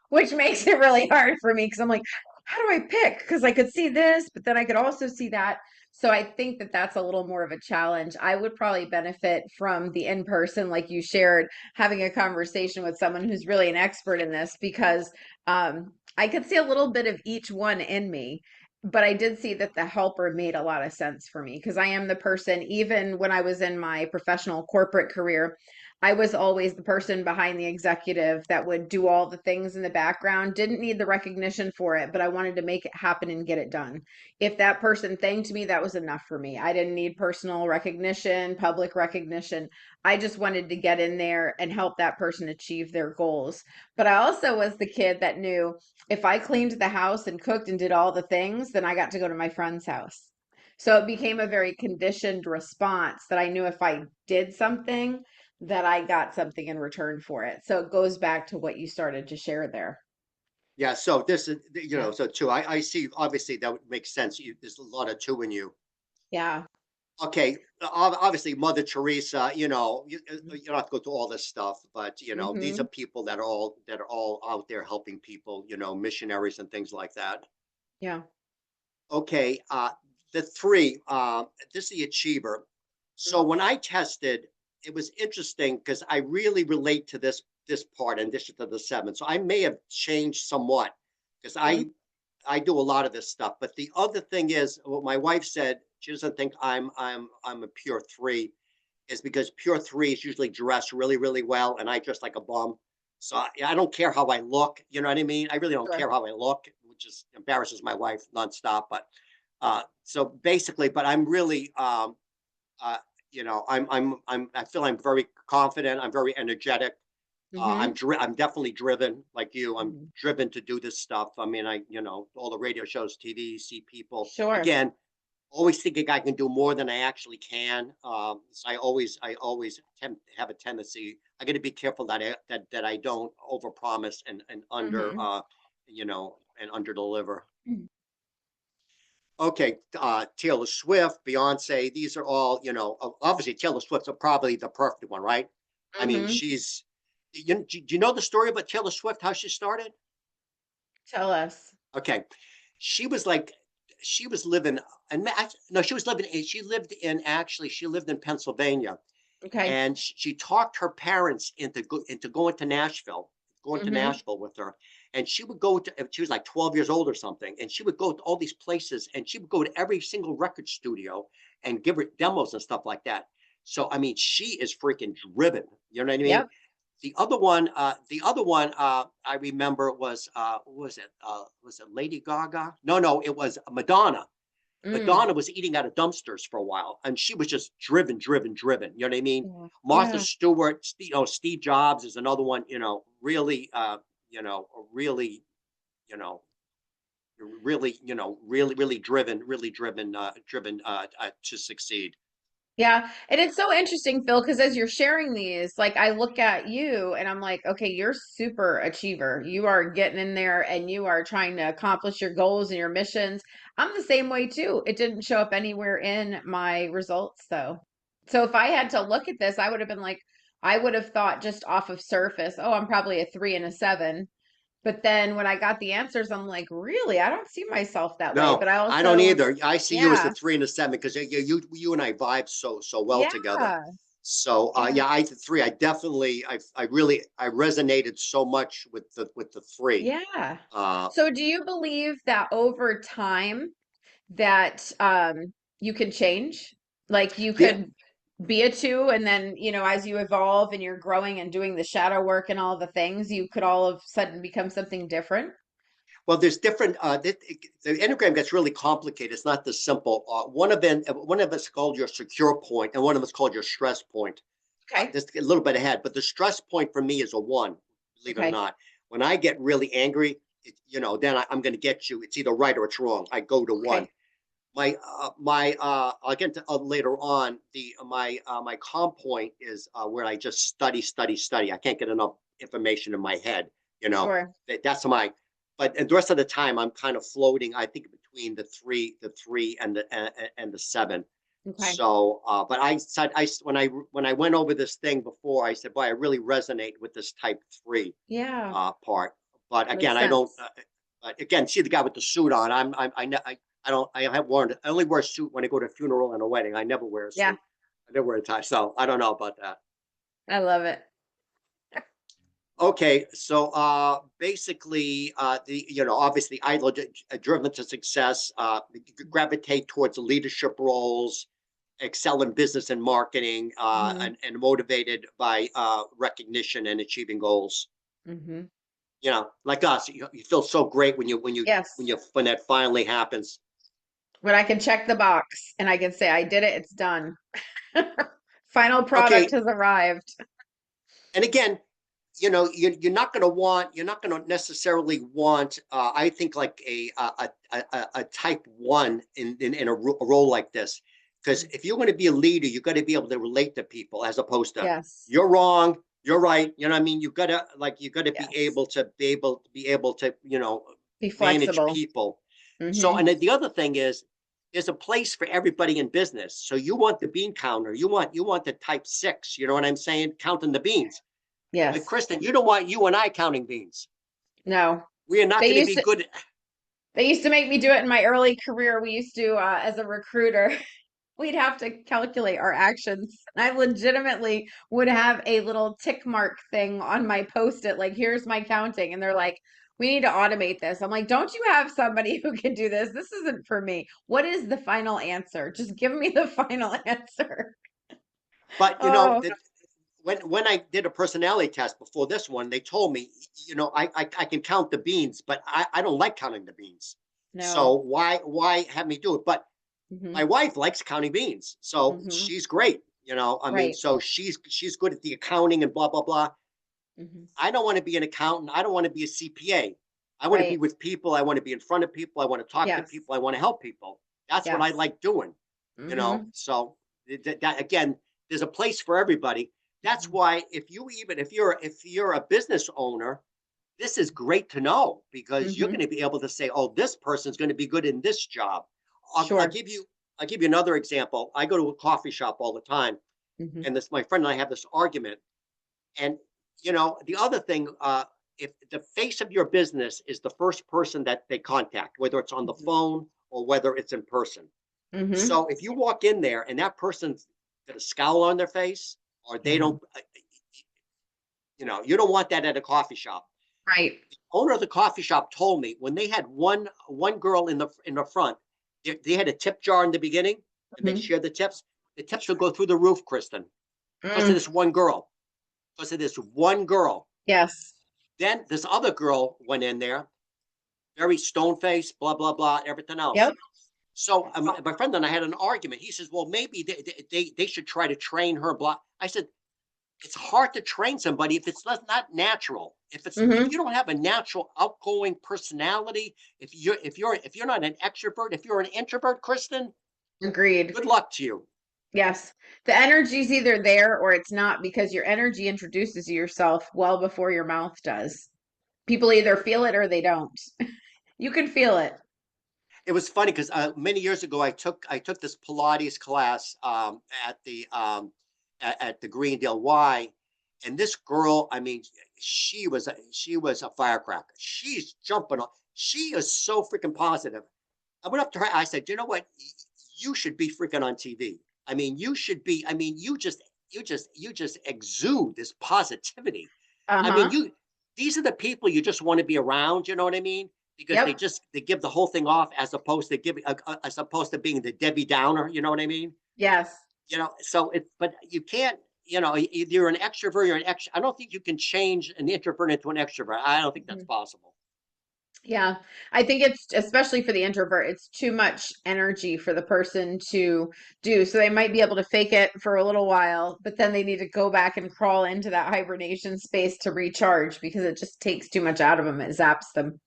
[SPEAKER 1] which makes it really hard for me because I'm like, how do I pick? Because I could see this, but then I could also see that. So I think that that's a little more of a challenge. I would probably benefit from the in person, like you shared, having a conversation with someone who's really an expert in this because I could see a little bit of each one in me. But I did see that the helper made a lot of sense for me because I am the person, even when I was in my professional corporate career, I was always the person behind the executive that would do all the things in the background, didn't need the recognition for it, but I wanted to make it happen and get it done. If that person thanked me, that was enough for me. I didn't need personal recognition, public recognition. I just wanted to get in there and help that person achieve their goals. But I also was the kid that knew if I cleaned the house and cooked and did all the things, then I got to go to my friend's house. So it became a very conditioned response that I knew if I did something, that I got something in return for it. So it goes back to what you started to share there.
[SPEAKER 2] Yeah. So this is,
[SPEAKER 1] Yeah.
[SPEAKER 2] so two. I see. Obviously, that would make sense. There's a lot of two in you.
[SPEAKER 1] Yeah.
[SPEAKER 2] Okay, obviously Mother Teresa, you don't have to go through all this stuff, but these are
[SPEAKER 1] Mm-hmm.
[SPEAKER 2] people that are all out there helping people, missionaries and things like that.
[SPEAKER 1] Yeah.
[SPEAKER 2] Okay, the three, this is the achiever. So when I tested, it was interesting because I really relate to this part in addition to the seven. So I may have changed somewhat because
[SPEAKER 1] Mm-hmm.
[SPEAKER 2] I do a lot of this stuff. But the other thing is, what my wife said, she doesn't think I'm a pure three, is because pure threes usually dress really really well, and I dress like a bum. So I don't care how I look. You know what I mean? I really don't
[SPEAKER 1] Sure.
[SPEAKER 2] care how I look, which is embarrasses my wife nonstop. But so basically, but I'm really uh, I feel I'm very confident. I'm very energetic.
[SPEAKER 1] Mm-hmm.
[SPEAKER 2] I'm definitely driven like you. I'm
[SPEAKER 1] Mm-hmm.
[SPEAKER 2] driven to do this stuff. I mean, all the radio shows, TV, see people.
[SPEAKER 1] Sure.
[SPEAKER 2] Again, always thinking I can do more than I actually can. So I always have a tendency. I got to be careful that I don't overpromise and
[SPEAKER 1] Mm-hmm.
[SPEAKER 2] under deliver. Okay, Taylor Swift, Beyonce, these are all, obviously Taylor Swift's are probably the perfect one, right? I mean,
[SPEAKER 1] Mm-hmm.
[SPEAKER 2] do you know the story about Taylor Swift, how she started?
[SPEAKER 1] Tell us.
[SPEAKER 2] Okay. She was like, she was living, and no, she lived in Pennsylvania,
[SPEAKER 1] Okay.
[SPEAKER 2] and she talked her parents into going to
[SPEAKER 1] Mm-hmm.
[SPEAKER 2] Nashville with her. And she would go to, she was like 12 years old or something, and she would go to all these places, and she would go to every single record studio and give her demos and stuff like that. So I mean, she is freaking driven. You know what I mean?
[SPEAKER 1] Yep.
[SPEAKER 2] The other one I remember was what was it? Was it Lady Gaga? No, it was Madonna.
[SPEAKER 1] Mm.
[SPEAKER 2] Madonna was eating out of dumpsters for a while, and she was just driven, driven, driven. You know what I mean?
[SPEAKER 1] Yeah.
[SPEAKER 2] Martha
[SPEAKER 1] Yeah.
[SPEAKER 2] Stewart, Steve Jobs is another one. Really, really, you know, really driven, to succeed.
[SPEAKER 1] Yeah, and it's so interesting, Phil, because as you're sharing these, like I look at you and I'm like, okay, you're super achiever. You are getting in there and you are trying to accomplish your goals and your missions. I'm the same way too. It didn't show up anywhere in my results though. So if I had to look at this, I would have been like, I would have thought just off of surface, oh, I'm probably a three and a seven. But then when I got the answers, I'm like, really? I don't see myself that way.
[SPEAKER 2] No,
[SPEAKER 1] But I
[SPEAKER 2] I don't
[SPEAKER 1] also,
[SPEAKER 2] either. I see you as the
[SPEAKER 1] yeah,
[SPEAKER 2] 3 and the 7 because you and I vibe so well together.
[SPEAKER 1] yeah,
[SPEAKER 2] So
[SPEAKER 1] yeah,
[SPEAKER 2] yeah, I the 3. I definitely I really I resonated so much with the 3.
[SPEAKER 1] yeah.
[SPEAKER 2] Uh,
[SPEAKER 1] So do you believe that over time that you can change? Like you
[SPEAKER 2] yeah,
[SPEAKER 1] could be a two, and then, as you evolve and you're growing and doing the shadow work and all the things, you could all of a sudden become something different.
[SPEAKER 2] well, there's different. The Enneagram gets really complicated. It's not this simple. One of us called your secure point, and one of us called your stress point.
[SPEAKER 1] Okay.
[SPEAKER 2] Just a little bit ahead, but the stress point for me is a 1. Believe it or
[SPEAKER 1] Okay.
[SPEAKER 2] not, when I get really angry, then I'm going to get you. It's either right or it's wrong. I go to 1.
[SPEAKER 1] Okay.
[SPEAKER 2] I'll get to later on. My calm point is where I just study. I can't get enough information in my head. You know
[SPEAKER 1] Sure.
[SPEAKER 2] that's my. But and the rest of the time, I'm kind of floating. I think between the three and the 7.
[SPEAKER 1] Okay.
[SPEAKER 2] So, but I said when I went over this thing before, I said, boy, I really resonate with this type 3
[SPEAKER 1] Yeah.
[SPEAKER 2] part. But
[SPEAKER 1] Makes
[SPEAKER 2] again, I don't.
[SPEAKER 1] sense.
[SPEAKER 2] But again, see the guy with the suit on. I don't. I have worn. I only wear a suit when I go to a funeral and a wedding. I never wear a
[SPEAKER 1] Yeah.
[SPEAKER 2] suit. I never wear a tie. So I don't know about that.
[SPEAKER 1] I love it.
[SPEAKER 2] Okay, so basically, the obviously idle driven to success, gravitate towards leadership roles, excel in business and marketing,
[SPEAKER 1] Hmm.
[SPEAKER 2] and motivated by recognition and achieving goals.
[SPEAKER 1] Hmm.
[SPEAKER 2] Like us, you feel so great when you when you when
[SPEAKER 1] Yes.
[SPEAKER 2] you when that finally happens.
[SPEAKER 1] When I can check the box and I can say, I did it, it's done. Final product
[SPEAKER 2] Okay,
[SPEAKER 1] has arrived.
[SPEAKER 2] and again, you're not going to necessarily want I think like a type 1 in a role like this, because if you're going to be a leader you got to be able to relate to people as opposed to
[SPEAKER 1] Yes.
[SPEAKER 2] you're wrong, you're right. What I mean, you got to be
[SPEAKER 1] Yes.
[SPEAKER 2] able to
[SPEAKER 1] Be
[SPEAKER 2] manage
[SPEAKER 1] flexible.
[SPEAKER 2] people. So,
[SPEAKER 1] Hmm.
[SPEAKER 2] and the other thing is there's a place for everybody in business. So you want the bean counter, you want the type 6, you know what I'm saying, counting the beans. But
[SPEAKER 1] Yes.
[SPEAKER 2] Kristen, you don't want you and I counting beans.
[SPEAKER 1] No.
[SPEAKER 2] We are not
[SPEAKER 1] They
[SPEAKER 2] going to
[SPEAKER 1] used
[SPEAKER 2] be
[SPEAKER 1] to
[SPEAKER 2] good.
[SPEAKER 1] they used to make me do it in my early career. We used to as a recruiter. We'd have to calculate our actions. I legitimately would have a little tick mark thing on my post-it, like, here's my counting. And they're like, we need to automate this. I'm like, don't you have somebody who can do this? This isn't for me. What is the final answer? Just give me the final answer.
[SPEAKER 2] But
[SPEAKER 1] Oh,
[SPEAKER 2] that when I did a personality test before this one, they told me, I can count the beans, but I don't like counting the beans. So
[SPEAKER 1] no.
[SPEAKER 2] why have me do it? But
[SPEAKER 1] Hmm.
[SPEAKER 2] my wife likes counting beans, so
[SPEAKER 1] Hmm.
[SPEAKER 2] she's great. I mean,
[SPEAKER 1] Right.
[SPEAKER 2] so she's good at the accounting and blah blah blah.
[SPEAKER 1] Hmm.
[SPEAKER 2] I don't want to be an accountant. I don't want to be a CPA. I want to be
[SPEAKER 1] Right.
[SPEAKER 2] with people. I want to be in front of people. I want to talk to
[SPEAKER 1] Yes.
[SPEAKER 2] people. I want to help people. That's what I
[SPEAKER 1] Yes.
[SPEAKER 2] like doing.
[SPEAKER 1] Hmm.
[SPEAKER 2] So that again, there's a place for everybody. That's
[SPEAKER 1] Hmm.
[SPEAKER 2] why if you're a business owner, this is great to know because you're going
[SPEAKER 1] Hmm.
[SPEAKER 2] to be able to say, oh, this person's going to be good in this job. I'll
[SPEAKER 1] Sure.
[SPEAKER 2] give you another example. I go to a coffee shop all the time,
[SPEAKER 1] Hmm.
[SPEAKER 2] and this my friend and I have this argument. And the other thing, if the face of your business is the first person that they contact, whether it's on the
[SPEAKER 1] Hmm.
[SPEAKER 2] phone or whether it's in person.
[SPEAKER 1] Hmm.
[SPEAKER 2] So if you walk in there and that person's got a scowl on their face, or they
[SPEAKER 1] Yeah.
[SPEAKER 2] don't, you don't want that at a coffee shop.
[SPEAKER 1] Right.
[SPEAKER 2] Owner of the coffee shop told me when they had one girl in the front, they had a tip jar in the beginning, and they
[SPEAKER 1] Hmm.
[SPEAKER 2] shared the tips. The tips would go through the roof, Kristen, because of
[SPEAKER 1] Mm.
[SPEAKER 2] this one girl. Because of this one girl.
[SPEAKER 1] Yes.
[SPEAKER 2] Then this other girl went in there, very stone faced, blah blah blah, everything else.
[SPEAKER 1] Yep.
[SPEAKER 2] So my friend and I had an argument. He says, "Well, maybe they should try to train her." Blah. I said, "It's hard to train somebody if it's not natural. If
[SPEAKER 1] Hmm.
[SPEAKER 2] you don't have a natural outgoing personality, if you're not an extrovert, if you're an introvert, Kristen,
[SPEAKER 1] Agreed.
[SPEAKER 2] good luck to you."
[SPEAKER 1] Yes. The energy's either there or it's not because your energy introduces yourself well before your mouth does. People either feel it or they don't. You can feel it.
[SPEAKER 2] It was funny because many years ago I took this Pilates class at the Greendale Y, And this girl, I mean, she was a firecracker. She's jumping on. She is so freaking positive. I went up to her. I said, you know what? You should be freaking on TV. I mean, you should be. I mean, you just exude this positivity. I mean,
[SPEAKER 1] Uh-huh.
[SPEAKER 2] these are the people you just want to be around. You know what I mean? Because
[SPEAKER 1] Yep.
[SPEAKER 2] they give the whole thing off as opposed to giving as opposed to being the Debbie Downer. You know what I mean?
[SPEAKER 1] Yes.
[SPEAKER 2] So but you can't. You're an extrovert. You're an extrovert. I don't think you can change an introvert into an extrovert. I don't think that's
[SPEAKER 1] Mhm.
[SPEAKER 2] possible.
[SPEAKER 1] Yeah, I think it's especially for the introvert, it's too much energy for the person to do. So they might be able to fake it for a little while, but then they need to go back and crawl into that hibernation space to recharge because it just takes too much out of them. It zaps them.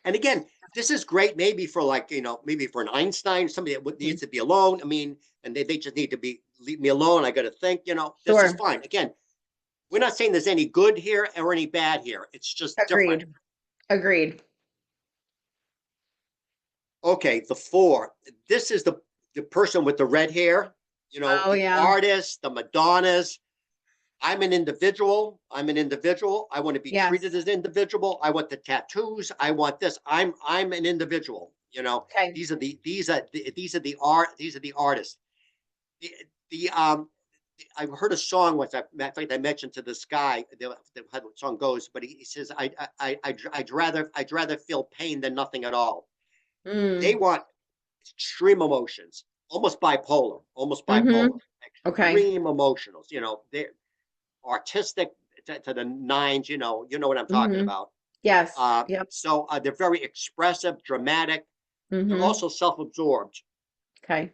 [SPEAKER 2] And again, this is great maybe for like, maybe for an Einstein, somebody that needs
[SPEAKER 1] Mhm.
[SPEAKER 2] to be alone. I mean, and they just need to leave me alone. I got to think, this is
[SPEAKER 1] Sure.
[SPEAKER 2] fine. Again, we're not saying there's any good here or any bad here. It's just different.
[SPEAKER 1] Agreed. Agreed.
[SPEAKER 2] Okay, the four. This is the person with the red hair,
[SPEAKER 1] Oh
[SPEAKER 2] the
[SPEAKER 1] yeah.
[SPEAKER 2] artist, the Madonnas. I'm an individual. I'm an individual. I want to be treated
[SPEAKER 1] Yes.
[SPEAKER 2] as an individual. I want the tattoos. I want this. I'm an individual.
[SPEAKER 1] Okay.
[SPEAKER 2] These are the artists. The, the I heard a song once. In fact, I mentioned to this guy how the song goes, but he says, I'd rather feel pain than nothing at all. They
[SPEAKER 1] Mm.
[SPEAKER 2] want extreme emotions, almost bipolar, almost
[SPEAKER 1] Mm-hmm.
[SPEAKER 2] bipolar,
[SPEAKER 1] Okay.
[SPEAKER 2] extreme emotionals. They're artistic to the nines. You know what I'm talking
[SPEAKER 1] Mm-hmm.
[SPEAKER 2] about.
[SPEAKER 1] Yes. Yep.
[SPEAKER 2] So they're very expressive, dramatic. They're
[SPEAKER 1] Mm-hmm.
[SPEAKER 2] also self-absorbed.
[SPEAKER 1] Okay.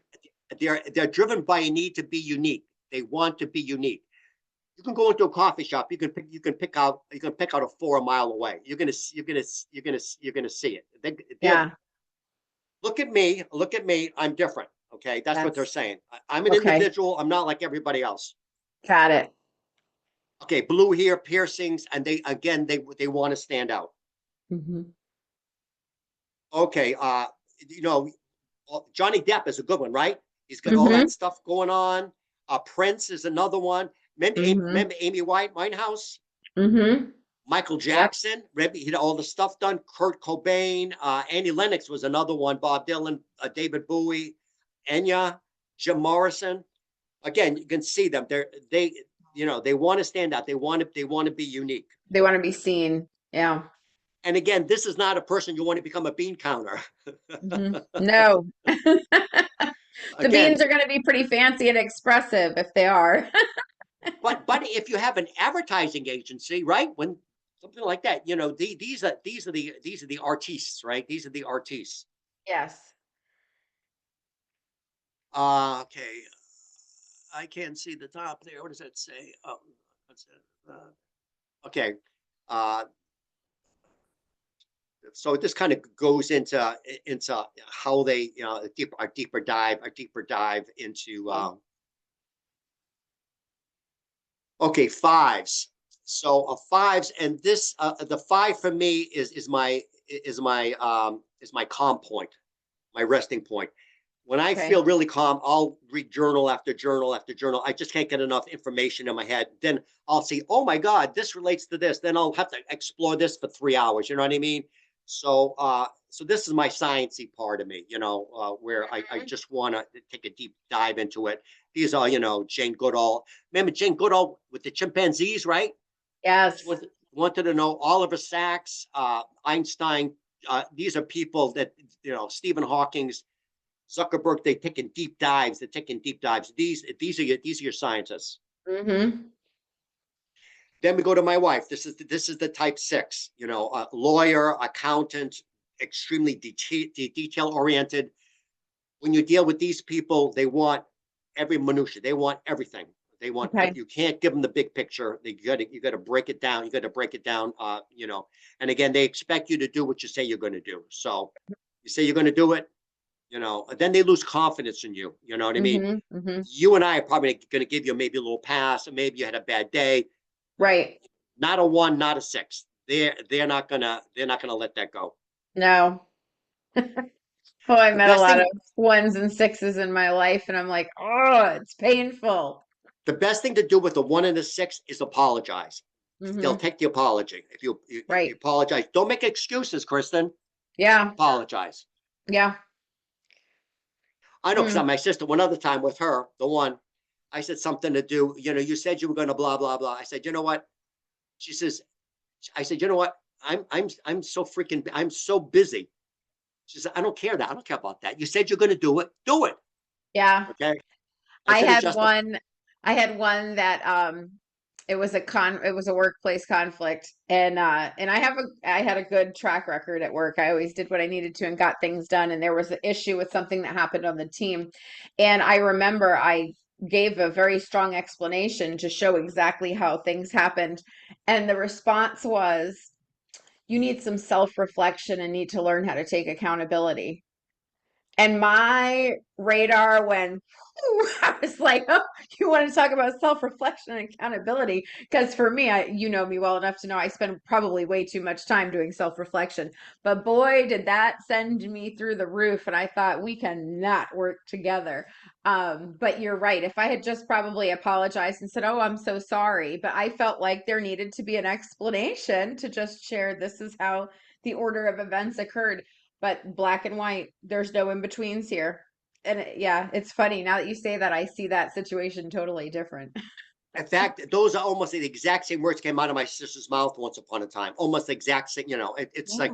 [SPEAKER 2] They're driven by a need to be unique. They want to be unique. You can go into a coffee shop. You can pick out a four a mile away. You're gonna see it. They're
[SPEAKER 1] Yeah.
[SPEAKER 2] look at me. Look at me. I'm different. Okay, that's what they're
[SPEAKER 1] Yes.
[SPEAKER 2] saying. I'm an
[SPEAKER 1] Okay.
[SPEAKER 2] individual. I'm not like everybody else.
[SPEAKER 1] Got it.
[SPEAKER 2] Okay, blue hair, piercings, and they want to stand out.
[SPEAKER 1] Mm-hmm.
[SPEAKER 2] Okay, you know, Johnny Depp is a good one, right? He's got all
[SPEAKER 1] Mm-hmm.
[SPEAKER 2] that stuff going on. Prince is another one. Remember,
[SPEAKER 1] Mm-hmm.
[SPEAKER 2] remember Amy Winehouse?
[SPEAKER 1] Mm-hmm.
[SPEAKER 2] Michael
[SPEAKER 1] Yep.
[SPEAKER 2] Jackson, he had all the stuff done. Kurt Cobain, Annie Lennox was another one. Bob Dylan, David Bowie, Enya, Jim Morrison. Again, you can see them. They want to stand out. They want to be unique.
[SPEAKER 1] They want to be seen. Yeah.
[SPEAKER 2] And again, this is not a person you want to become a bean counter.
[SPEAKER 1] Hmm. No. The
[SPEAKER 2] Again,
[SPEAKER 1] beans are going to be pretty fancy and expressive if they are.
[SPEAKER 2] but if you have an advertising agency, right? When something like that, these are the artists, right? These are the artists.
[SPEAKER 1] Yes.
[SPEAKER 2] Okay, I can't see the top there. What does that say? Oh, what's that? Okay. Uh, so this kind of goes into how they, a deeper dive into.
[SPEAKER 1] Okay.
[SPEAKER 2] Okay, fives. So fives, and this the five for me is my calm point, my resting point. When I
[SPEAKER 1] Okay.
[SPEAKER 2] feel really calm, I'll read journal after journal after journal. I just can't get enough information in my head. Then I'll see, oh my God, this relates to this. Then I'll have to explore this for 3 hours. You know what I mean? So this is my sciencey part of me, where I
[SPEAKER 1] Mhm.
[SPEAKER 2] just want to take a deep dive into it. These are, Jane Goodall. Remember Jane Goodall with the chimpanzees, right? She
[SPEAKER 1] Yes.
[SPEAKER 2] wanted to know Oliver Sacks, Einstein. These are people that, Stephen Hawking's, Zuckerberg. They're taking deep dives. These are your scientists.
[SPEAKER 1] Hmm.
[SPEAKER 2] Then we go to my wife. This is the type six. Lawyer, accountant, extremely detail oriented. When you deal with these people, they want every minutia. They want everything.
[SPEAKER 1] Okay.
[SPEAKER 2] You can't give them the big picture. You got to break it down. You got to break it down. And again, they expect you to do what you say you're going to do. So you say you're going to do it. Then they lose confidence in you. You know what I mean?
[SPEAKER 1] Hmm. Hmm.
[SPEAKER 2] You and I are probably going to give you maybe a little pass, or maybe you had a bad day.
[SPEAKER 1] Right.
[SPEAKER 2] Not a one, not a six. They're not gonna let that go.
[SPEAKER 1] No. Oh, I
[SPEAKER 2] The
[SPEAKER 1] met a
[SPEAKER 2] best
[SPEAKER 1] lot of
[SPEAKER 2] thing
[SPEAKER 1] ones and sixes in my life, and I'm like, oh, it's painful.
[SPEAKER 2] The best thing to do with the 1 and the 6 is apologize. They'll
[SPEAKER 1] Hmm.
[SPEAKER 2] take the apology. If you
[SPEAKER 1] Right.
[SPEAKER 2] apologize, don't make excuses, Kristen.
[SPEAKER 1] Yeah.
[SPEAKER 2] Apologize.
[SPEAKER 1] Yeah.
[SPEAKER 2] I know because
[SPEAKER 1] Mm.
[SPEAKER 2] my sister, one other time with her, the one, I said something to do, you said you were going to blah, blah, blah. I said, you know what? She says, I said, you know what? I'm so freaking, I'm so busy. She said, I don't care that. I don't care about that. You said you're going to do it. Do it.
[SPEAKER 1] Yeah.
[SPEAKER 2] Okay. I
[SPEAKER 1] I
[SPEAKER 2] said,
[SPEAKER 1] had
[SPEAKER 2] adjust the,
[SPEAKER 1] one I had one that it was a workplace conflict, and I had a good track record at work. I always did what I needed to and got things done, and there was an issue with something that happened on the team. And I remember I gave a very strong explanation to show exactly how things happened. And the response was, you need some self-reflection and need to learn how to take accountability. And my radar went, I was like, oh, you want to talk about self-reflection and accountability? Because for me, you know me well enough to know I spend probably way too much time doing self-reflection. But boy, did that send me through the roof. And I thought we cannot work together. But you're right. If I had just probably apologized and said, oh, I'm so sorry, but I felt like there needed to be an explanation to just share this is how the order of events occurred, but black and white, there's no in betweens here. And yeah, it's funny now that you say that, I see that situation totally different.
[SPEAKER 2] in fact, those are almost the exact same words came out of my sister's mouth once upon a time. Almost the exact same, it's
[SPEAKER 1] Yeah.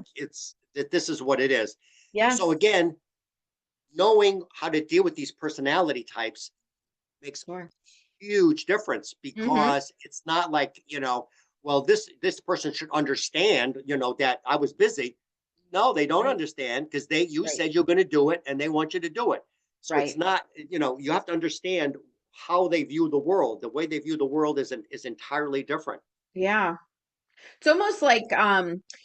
[SPEAKER 2] like, this is what it is. So
[SPEAKER 1] Yes.
[SPEAKER 2] again, knowing how to deal with these personality types makes
[SPEAKER 1] Sure.
[SPEAKER 2] huge difference
[SPEAKER 1] Mm-hmm.
[SPEAKER 2] because it's not like, well, this person should understand, that I was busy. No, they don't
[SPEAKER 1] Right.
[SPEAKER 2] understand because you
[SPEAKER 1] Right.
[SPEAKER 2] said you're going to do it and they want you to do it. So it's
[SPEAKER 1] Right.
[SPEAKER 2] not, you have to understand how they view the world. The way they view the world is entirely different.
[SPEAKER 1] Yeah. It's almost like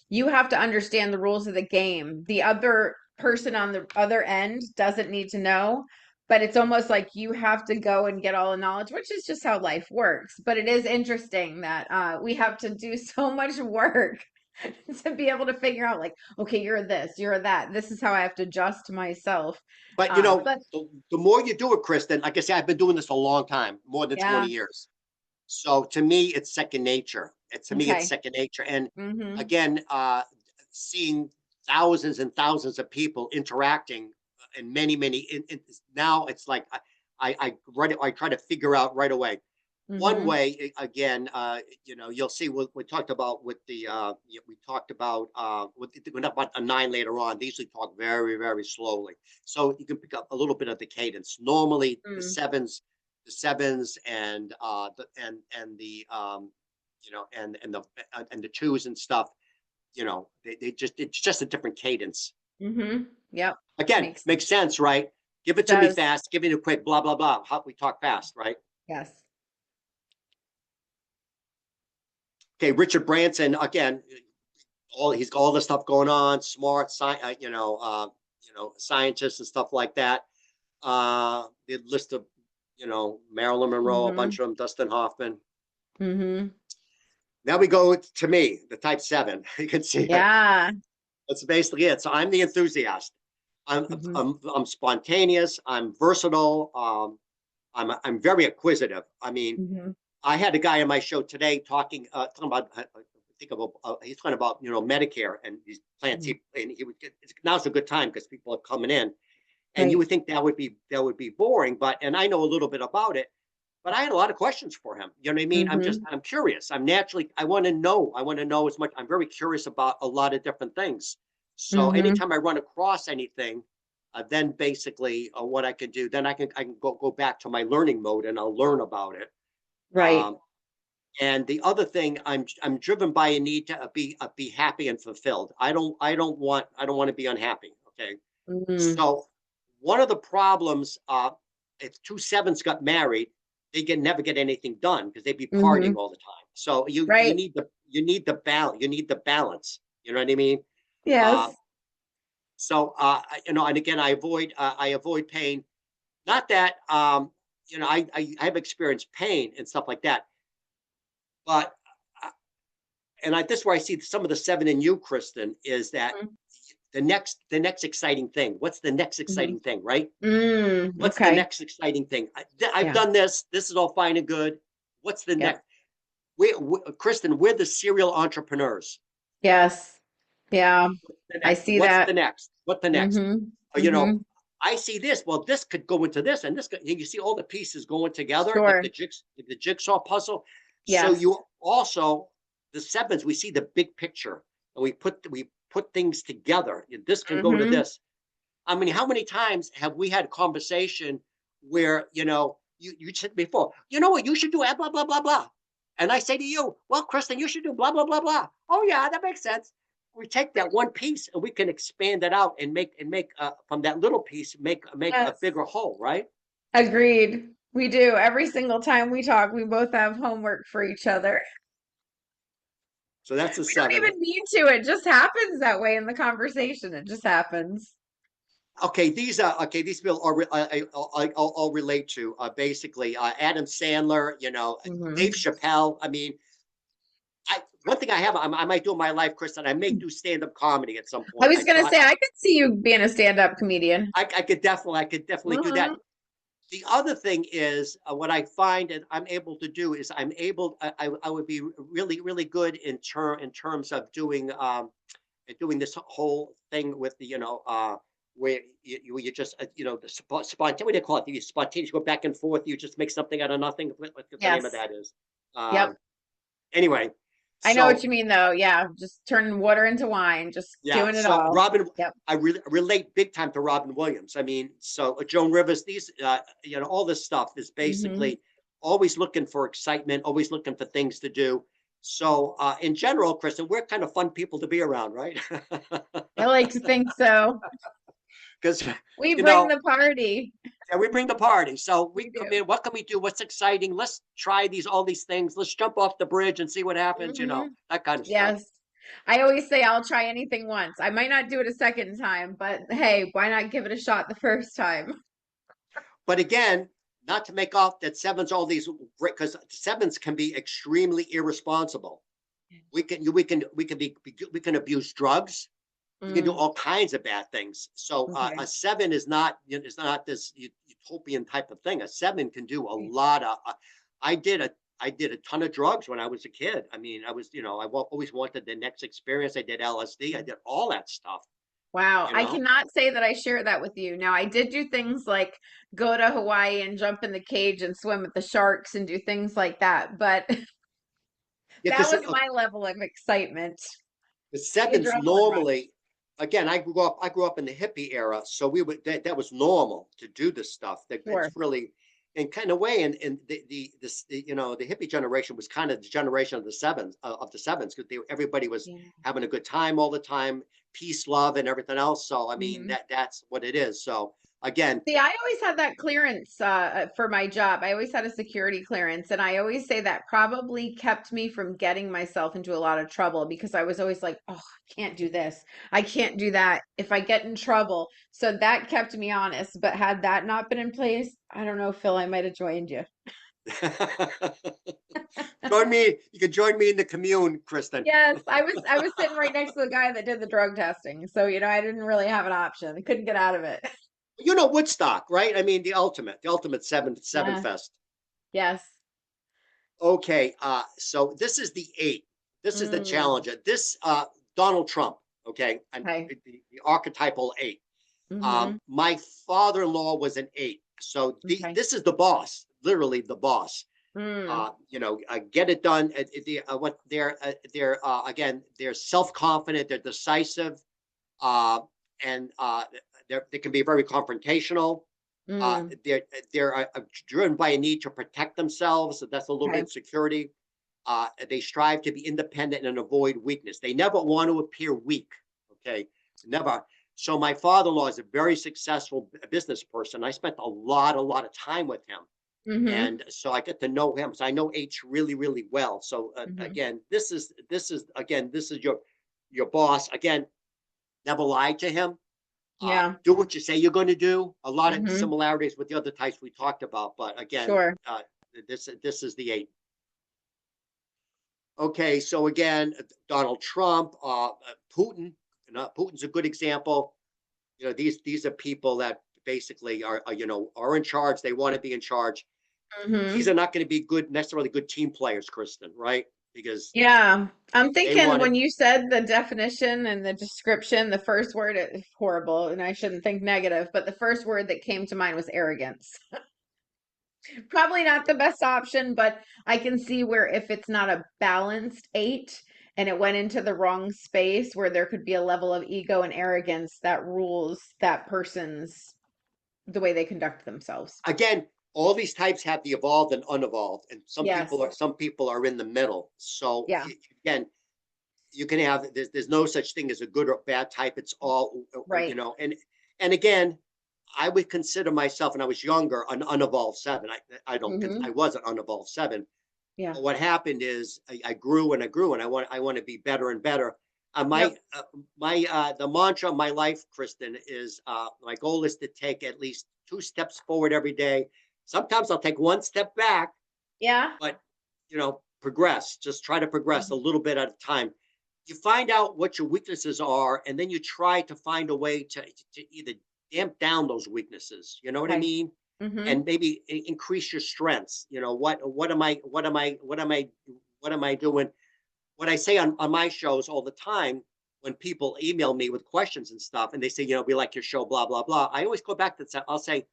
[SPEAKER 1] you have to understand the rules of the game. The other person on the other end doesn't need to know, but it's almost like you have to go and get all the knowledge, which is just how life works. But it is interesting that we have to do so much work to be able to figure out, like, okay, you're this, you're that. This is how I have to adjust myself.
[SPEAKER 2] But
[SPEAKER 1] But
[SPEAKER 2] the more you do it, Kristen, like I said, I've been doing this a long time, more than
[SPEAKER 1] yeah,
[SPEAKER 2] 20 years. So to me, it's second nature. To me, it's
[SPEAKER 1] okay.
[SPEAKER 2] second nature. And
[SPEAKER 1] Mm-hmm.
[SPEAKER 2] again, seeing thousands and thousands of people interacting and now it's like I try to figure out right away. One
[SPEAKER 1] Mm-hmm.
[SPEAKER 2] way, again, you'll see what we talked about with we talked about we're not about a 9 later on. They usually talk very, very slowly. So you can pick up a little bit of the cadence. Normally
[SPEAKER 1] Mm.
[SPEAKER 2] the sevens and the and the twos and stuff, it's just a different cadence.
[SPEAKER 1] Mm-hmm. Yep.
[SPEAKER 2] Again,
[SPEAKER 1] Makes
[SPEAKER 2] makes sense, right? Give it to me
[SPEAKER 1] does.
[SPEAKER 2] fast, give me a quick blah blah blah. How we talk fast, right?
[SPEAKER 1] Yes.
[SPEAKER 2] Okay, Richard Branson again. He's got all this stuff going on, smart, scientists and stuff like that. The list of Marilyn Monroe, a
[SPEAKER 1] Mm-hmm.
[SPEAKER 2] bunch of them, Dustin Hoffman.
[SPEAKER 1] Mm-hmm.
[SPEAKER 2] Now we go to me, the type 7. You can see it.
[SPEAKER 1] Yeah.
[SPEAKER 2] That's basically it. So I'm the enthusiast. I'm
[SPEAKER 1] Mm-hmm.
[SPEAKER 2] I'm, I'm spontaneous. I'm versatile. I'm very acquisitive. I mean,
[SPEAKER 1] Mm-hmm.
[SPEAKER 2] I had a guy on my show today talking about I think about he's talking about Medicare and these plans.
[SPEAKER 1] Mm-hmm.
[SPEAKER 2] He would get, now's a good time because people are coming in, and you
[SPEAKER 1] Right.
[SPEAKER 2] would think that would be boring, but and I know a little bit about it, but I had a lot of questions for him. You know what I mean?
[SPEAKER 1] Mm-hmm.
[SPEAKER 2] I'm curious. I want to know. I want to know as much. I'm very curious about a lot of different things. So
[SPEAKER 1] Mm-hmm.
[SPEAKER 2] anytime I run across anything, then basically what I can do, then I can go back to my learning mode and I'll learn about it.
[SPEAKER 1] Right.
[SPEAKER 2] Um, and the other thing, I'm driven by a need to be happy and fulfilled. I don't want to be unhappy. Okay,
[SPEAKER 1] Mm-hmm.
[SPEAKER 2] so one of the problems, if two sevens got married, they can never get anything done because they'd be
[SPEAKER 1] Mm-hmm.
[SPEAKER 2] partying all the time. So you
[SPEAKER 1] Right.
[SPEAKER 2] need the balance. You need the balance. You know what I mean? Uh,
[SPEAKER 1] Yes.
[SPEAKER 2] so and again, I avoid pain. Not that I have experienced pain and stuff like that, but this is where I see some of the seven in you, Kristen, is that
[SPEAKER 1] Mhm.
[SPEAKER 2] the next exciting thing. What's the next
[SPEAKER 1] Hmm.
[SPEAKER 2] exciting thing, right? What's the
[SPEAKER 1] Okay.
[SPEAKER 2] next exciting thing? I've
[SPEAKER 1] Yeah.
[SPEAKER 2] done this. This is all fine and good. What's the
[SPEAKER 1] Yep.
[SPEAKER 2] next? Kristen, we're the serial entrepreneurs.
[SPEAKER 1] Yes. Yeah. I see
[SPEAKER 2] What's
[SPEAKER 1] that.
[SPEAKER 2] the next? What the next?
[SPEAKER 1] Hmm.
[SPEAKER 2] Or, you
[SPEAKER 1] Hmm.
[SPEAKER 2] know, I see this. Well, this could go into this, and this could, you see all the pieces going together, like
[SPEAKER 1] Sure.
[SPEAKER 2] the jigsaw puzzle. So
[SPEAKER 1] Yes.
[SPEAKER 2] you also the sevens, we see the big picture, and we put things together. This can go to
[SPEAKER 1] Hmm.
[SPEAKER 2] this. I mean, how many times have we had a conversation where you said before, you know what, you should do blah blah blah blah, and I say to you, well, Kristen, you should do blah blah blah blah. Oh yeah, that makes sense. We take that one piece and we can expand it out and make from that little piece make a
[SPEAKER 1] Yes.
[SPEAKER 2] bigger whole, right?
[SPEAKER 1] Agreed. We do. Every single time we talk, we both have homework for each other.
[SPEAKER 2] So that's a
[SPEAKER 1] We don't
[SPEAKER 2] seven.
[SPEAKER 1] even mean to. It just happens that way in the conversation. It just happens.
[SPEAKER 2] Okay, these are okay. These people are I'll relate to basically Adam Sandler, Dave
[SPEAKER 1] Hmm.
[SPEAKER 2] Chappelle. I mean, one thing I have, I might do in my life, Chris, and I may do stand up comedy at some
[SPEAKER 1] I
[SPEAKER 2] point.
[SPEAKER 1] was gonna say I could see you being a stand-up comedian.
[SPEAKER 2] I could definitely do that.
[SPEAKER 1] Hmm.
[SPEAKER 2] The other thing is what I find and I'm able to do is I would be really really good in terms of doing this whole thing with the where you just the spontaneous, what do you call it? You spontaneous, go back and forth. You just make something out of nothing. What the name of
[SPEAKER 1] Yes.
[SPEAKER 2] that is?
[SPEAKER 1] Yep.
[SPEAKER 2] Anyway,
[SPEAKER 1] I know what
[SPEAKER 2] so
[SPEAKER 1] you mean though. Yeah. Just turning water into wine, just
[SPEAKER 2] yeah,
[SPEAKER 1] doing it
[SPEAKER 2] so
[SPEAKER 1] all.
[SPEAKER 2] Robin,
[SPEAKER 1] Yep.
[SPEAKER 2] I really relate big time to Robin Williams. I mean, so Joan Rivers, these, all this stuff is
[SPEAKER 1] Hmm.
[SPEAKER 2] basically always looking for excitement, always looking for things to do. So, in general, Kristen, we're kind of fun people to be around, right?
[SPEAKER 1] I like to think so.
[SPEAKER 2] Because,
[SPEAKER 1] We
[SPEAKER 2] you
[SPEAKER 1] bring
[SPEAKER 2] know,
[SPEAKER 1] the party.
[SPEAKER 2] yeah, we bring the party. So we
[SPEAKER 1] We
[SPEAKER 2] come
[SPEAKER 1] do.
[SPEAKER 2] in. What can we do? What's exciting? Let's try all these things. Let's jump off the bridge and see what happens.
[SPEAKER 1] Hmm.
[SPEAKER 2] That kind of stuff.
[SPEAKER 1] Yes. I always say I'll try anything once. I might not do it a second time, but hey, why not give it a shot the first time?
[SPEAKER 2] But again, not to make off that sevens all these great, because sevens can be extremely irresponsible. We can abuse drugs. We can do
[SPEAKER 1] Mm,
[SPEAKER 2] all kinds of bad things. So a
[SPEAKER 1] okay.
[SPEAKER 2] seven is not this utopian type of thing. A seven can do a lot of. I did a I did a ton of drugs when I was a kid. I mean, I always wanted the next experience. I did LSD. I did all that stuff.
[SPEAKER 1] Wow.
[SPEAKER 2] You
[SPEAKER 1] I
[SPEAKER 2] know,
[SPEAKER 1] cannot say that I share that with you. Now, I did do things like go to Hawaii and jump in the cage and swim with the sharks and do things like that, but
[SPEAKER 2] yeah,
[SPEAKER 1] that
[SPEAKER 2] because
[SPEAKER 1] was my level of excitement.
[SPEAKER 2] the
[SPEAKER 1] The
[SPEAKER 2] sevens
[SPEAKER 1] adrenaline rush.
[SPEAKER 2] normally, again, I grew up in the hippie era, so that was normal to do this stuff. That it's
[SPEAKER 1] Sure.
[SPEAKER 2] really in kind of way, and the hippie generation was kind of the generation of the sevens because everybody was
[SPEAKER 1] Yeah.
[SPEAKER 2] having a good time all the time, peace, love, and everything else. So I mean
[SPEAKER 1] Mhm.
[SPEAKER 2] that's what it is. So again,
[SPEAKER 1] See, I always had that clearance for my job. I always had a security clearance, and I always say that probably kept me from getting myself into a lot of trouble because I was always like, "Oh, I can't do this. I can't do that if I get in trouble." So that kept me honest. But had that not been in place, I don't know, Phil, I might have joined you.
[SPEAKER 2] join me. You can join me in the commune, Kristen.
[SPEAKER 1] Yes, I was sitting right next to the guy that did the drug testing. So, I didn't really have an option. I couldn't get out of it.
[SPEAKER 2] Woodstock, right? I mean, the ultimate seven
[SPEAKER 1] Yeah.
[SPEAKER 2] fest.
[SPEAKER 1] Yes.
[SPEAKER 2] Okay, so this is the eight. This is the
[SPEAKER 1] Mm,
[SPEAKER 2] challenger. This Donald Trump. Okay, and
[SPEAKER 1] okay.
[SPEAKER 2] the archetypal eight.
[SPEAKER 1] Hmm.
[SPEAKER 2] My father-in-law was an eight, so
[SPEAKER 1] Okay.
[SPEAKER 2] this is the boss, literally the boss.
[SPEAKER 1] Mm,
[SPEAKER 2] Get it done. What they're again, they're self-confident, they're decisive, uh, and they can be very confrontational. Uh,
[SPEAKER 1] mm,
[SPEAKER 2] they're they're driven by a need to protect themselves. So that's a little bit
[SPEAKER 1] okay.
[SPEAKER 2] of security. They strive to be independent and avoid weakness. They never want to appear weak. Okay, never. So my father-in-law is a very successful business person. I spent a lot of time with him,
[SPEAKER 1] Hmm.
[SPEAKER 2] and so I get to know him. So I know H really, really well. So
[SPEAKER 1] Hmm.
[SPEAKER 2] again, this is your boss. Again, never lied to him.
[SPEAKER 1] Yeah.
[SPEAKER 2] Do what you say you're going to do. A lot of
[SPEAKER 1] Hmm.
[SPEAKER 2] similarities with the other types we talked about, but again,
[SPEAKER 1] Sure.
[SPEAKER 2] this is the eight. Okay, so again, Donald Trump, Putin, Putin. Putin's a good example. These are people that basically are in charge. They want to be in charge. These
[SPEAKER 1] Hmm.
[SPEAKER 2] are not going to be necessarily good team players, Kristen, right? Because
[SPEAKER 1] Yeah. I'm
[SPEAKER 2] they
[SPEAKER 1] thinking
[SPEAKER 2] want to.
[SPEAKER 1] when you said the definition and the description, the first word is horrible, and I shouldn't think negative, but the first word that came to mind was arrogance. Probably not the best option, but I can see where if it's not a balanced eight and it went into the wrong space where there could be a level of ego and arrogance that rules that person's the way they conduct themselves.
[SPEAKER 2] Again, all these types have the evolved and unevolved, and
[SPEAKER 1] Yes.
[SPEAKER 2] some people are in the middle. So
[SPEAKER 1] Yeah.
[SPEAKER 2] again, you can have there's no such thing as a good or bad type. It's all
[SPEAKER 1] Right.
[SPEAKER 2] and again, I would consider myself when I was younger an unevolved seven. I don't I
[SPEAKER 1] Hmm.
[SPEAKER 2] was an unevolved seven.
[SPEAKER 1] Yeah.
[SPEAKER 2] But what happened is I grew and I grew and I want to be better and better.
[SPEAKER 1] Yep.
[SPEAKER 2] My the mantra of my life, Kristen, is my goal is to take at least 2 steps forward every day. Sometimes I'll take 1 step back,
[SPEAKER 1] Yeah.
[SPEAKER 2] but progress. Just try to progress a
[SPEAKER 1] Mhm.
[SPEAKER 2] little bit at a time. You find out what your weaknesses are, and then you try to find a way to either damp down those weaknesses. You know what I
[SPEAKER 1] Okay.
[SPEAKER 2] mean?
[SPEAKER 1] Hmm.
[SPEAKER 2] And maybe increase your strengths. What am I doing? What I say on my shows all the time when people email me with questions and stuff, and they say, we like your show, blah blah blah. I always go back to that. I'll say,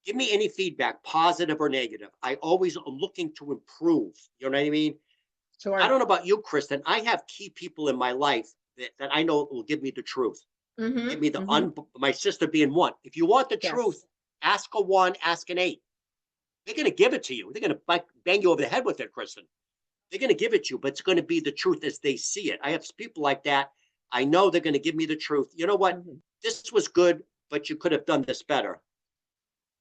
[SPEAKER 2] give me any feedback, positive or negative. I always am looking to improve. You know what I mean? I don't
[SPEAKER 1] Sure.
[SPEAKER 2] know about you, Kristen. I have key people in my life that I know will give me the truth. Give
[SPEAKER 1] Hmm.
[SPEAKER 2] me
[SPEAKER 1] Hmm.
[SPEAKER 2] my sister being one. If you want the truth,
[SPEAKER 1] Yes.
[SPEAKER 2] ask a one, ask an eight. They're going to give it to you. They're going to bang you over the head with it, Kristen. They're going to give it to you, but it's going to be the truth as they see it. I have people like that. I know they're going to give me the truth. You know what?
[SPEAKER 1] Hmm.
[SPEAKER 2] This was good, but you could have done this better.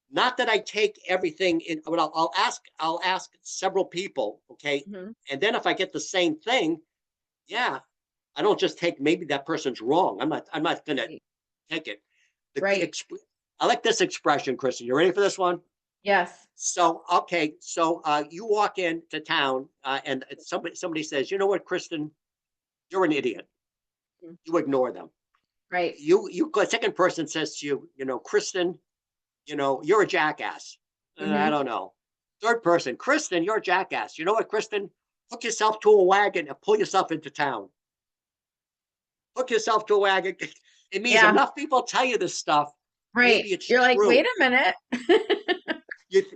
[SPEAKER 2] Not that I take everything in. But I'll ask several people, okay,
[SPEAKER 1] Hmm.
[SPEAKER 2] and then if I get the same thing, yeah, I don't just take maybe that person's wrong. I'm not going to
[SPEAKER 1] Right.
[SPEAKER 2] take it.
[SPEAKER 1] Right.
[SPEAKER 2] I like this expression, Kristen. You ready for this one?
[SPEAKER 1] Yes.
[SPEAKER 2] So okay, so you walk into town and somebody says, you know what, Kristen, you're an idiot.
[SPEAKER 1] Mhm.
[SPEAKER 2] You ignore them.
[SPEAKER 1] Right.
[SPEAKER 2] You second person says to you, Kristen, you're a jackass. I
[SPEAKER 1] Hmm.
[SPEAKER 2] don't know. Third person, Kristen, you're a jackass. You know what, Kristen? Hook yourself to a wagon and pull yourself into town. Hook yourself to a wagon. It means
[SPEAKER 1] Yeah.
[SPEAKER 2] enough people tell you this stuff.
[SPEAKER 1] Right.
[SPEAKER 2] Maybe it's
[SPEAKER 1] You're like, wait
[SPEAKER 2] true.
[SPEAKER 1] a minute.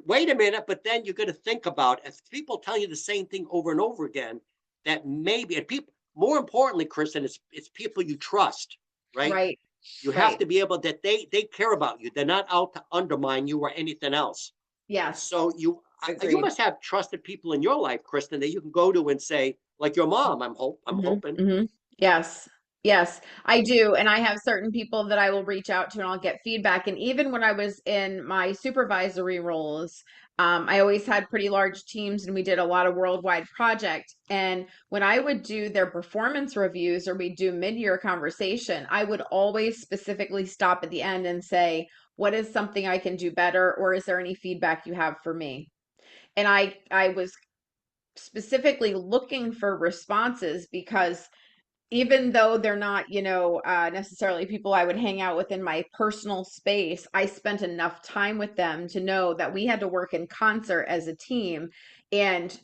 [SPEAKER 2] Wait a minute, but then you're going to think about if people tell you the same thing over and over again, that maybe and people more importantly, Kristen, it's people you trust, right?
[SPEAKER 1] Right.
[SPEAKER 2] You have
[SPEAKER 1] Right.
[SPEAKER 2] to be able that they care about you. They're not out to undermine you or anything else.
[SPEAKER 1] Yes.
[SPEAKER 2] So you
[SPEAKER 1] Agreed.
[SPEAKER 2] must have trusted people in your life, Kristen, that you can go to and say, like your mom. I'm
[SPEAKER 1] Hmm.
[SPEAKER 2] hoping.
[SPEAKER 1] Hmm. Yes. Yes, I do. And I have certain people that I will reach out to and I'll get feedback. And even when I was in my supervisory roles, I always had pretty large teams and we did a lot of worldwide projects. And when I would do their performance reviews or we do mid-year conversation, I would always specifically stop at the end and say, what is something I can do better? Or is there any feedback you have for me? And I was specifically looking for responses because even though they're not, necessarily people I would hang out with in my personal space, I spent enough time with them to know that we had to work in concert as a team. And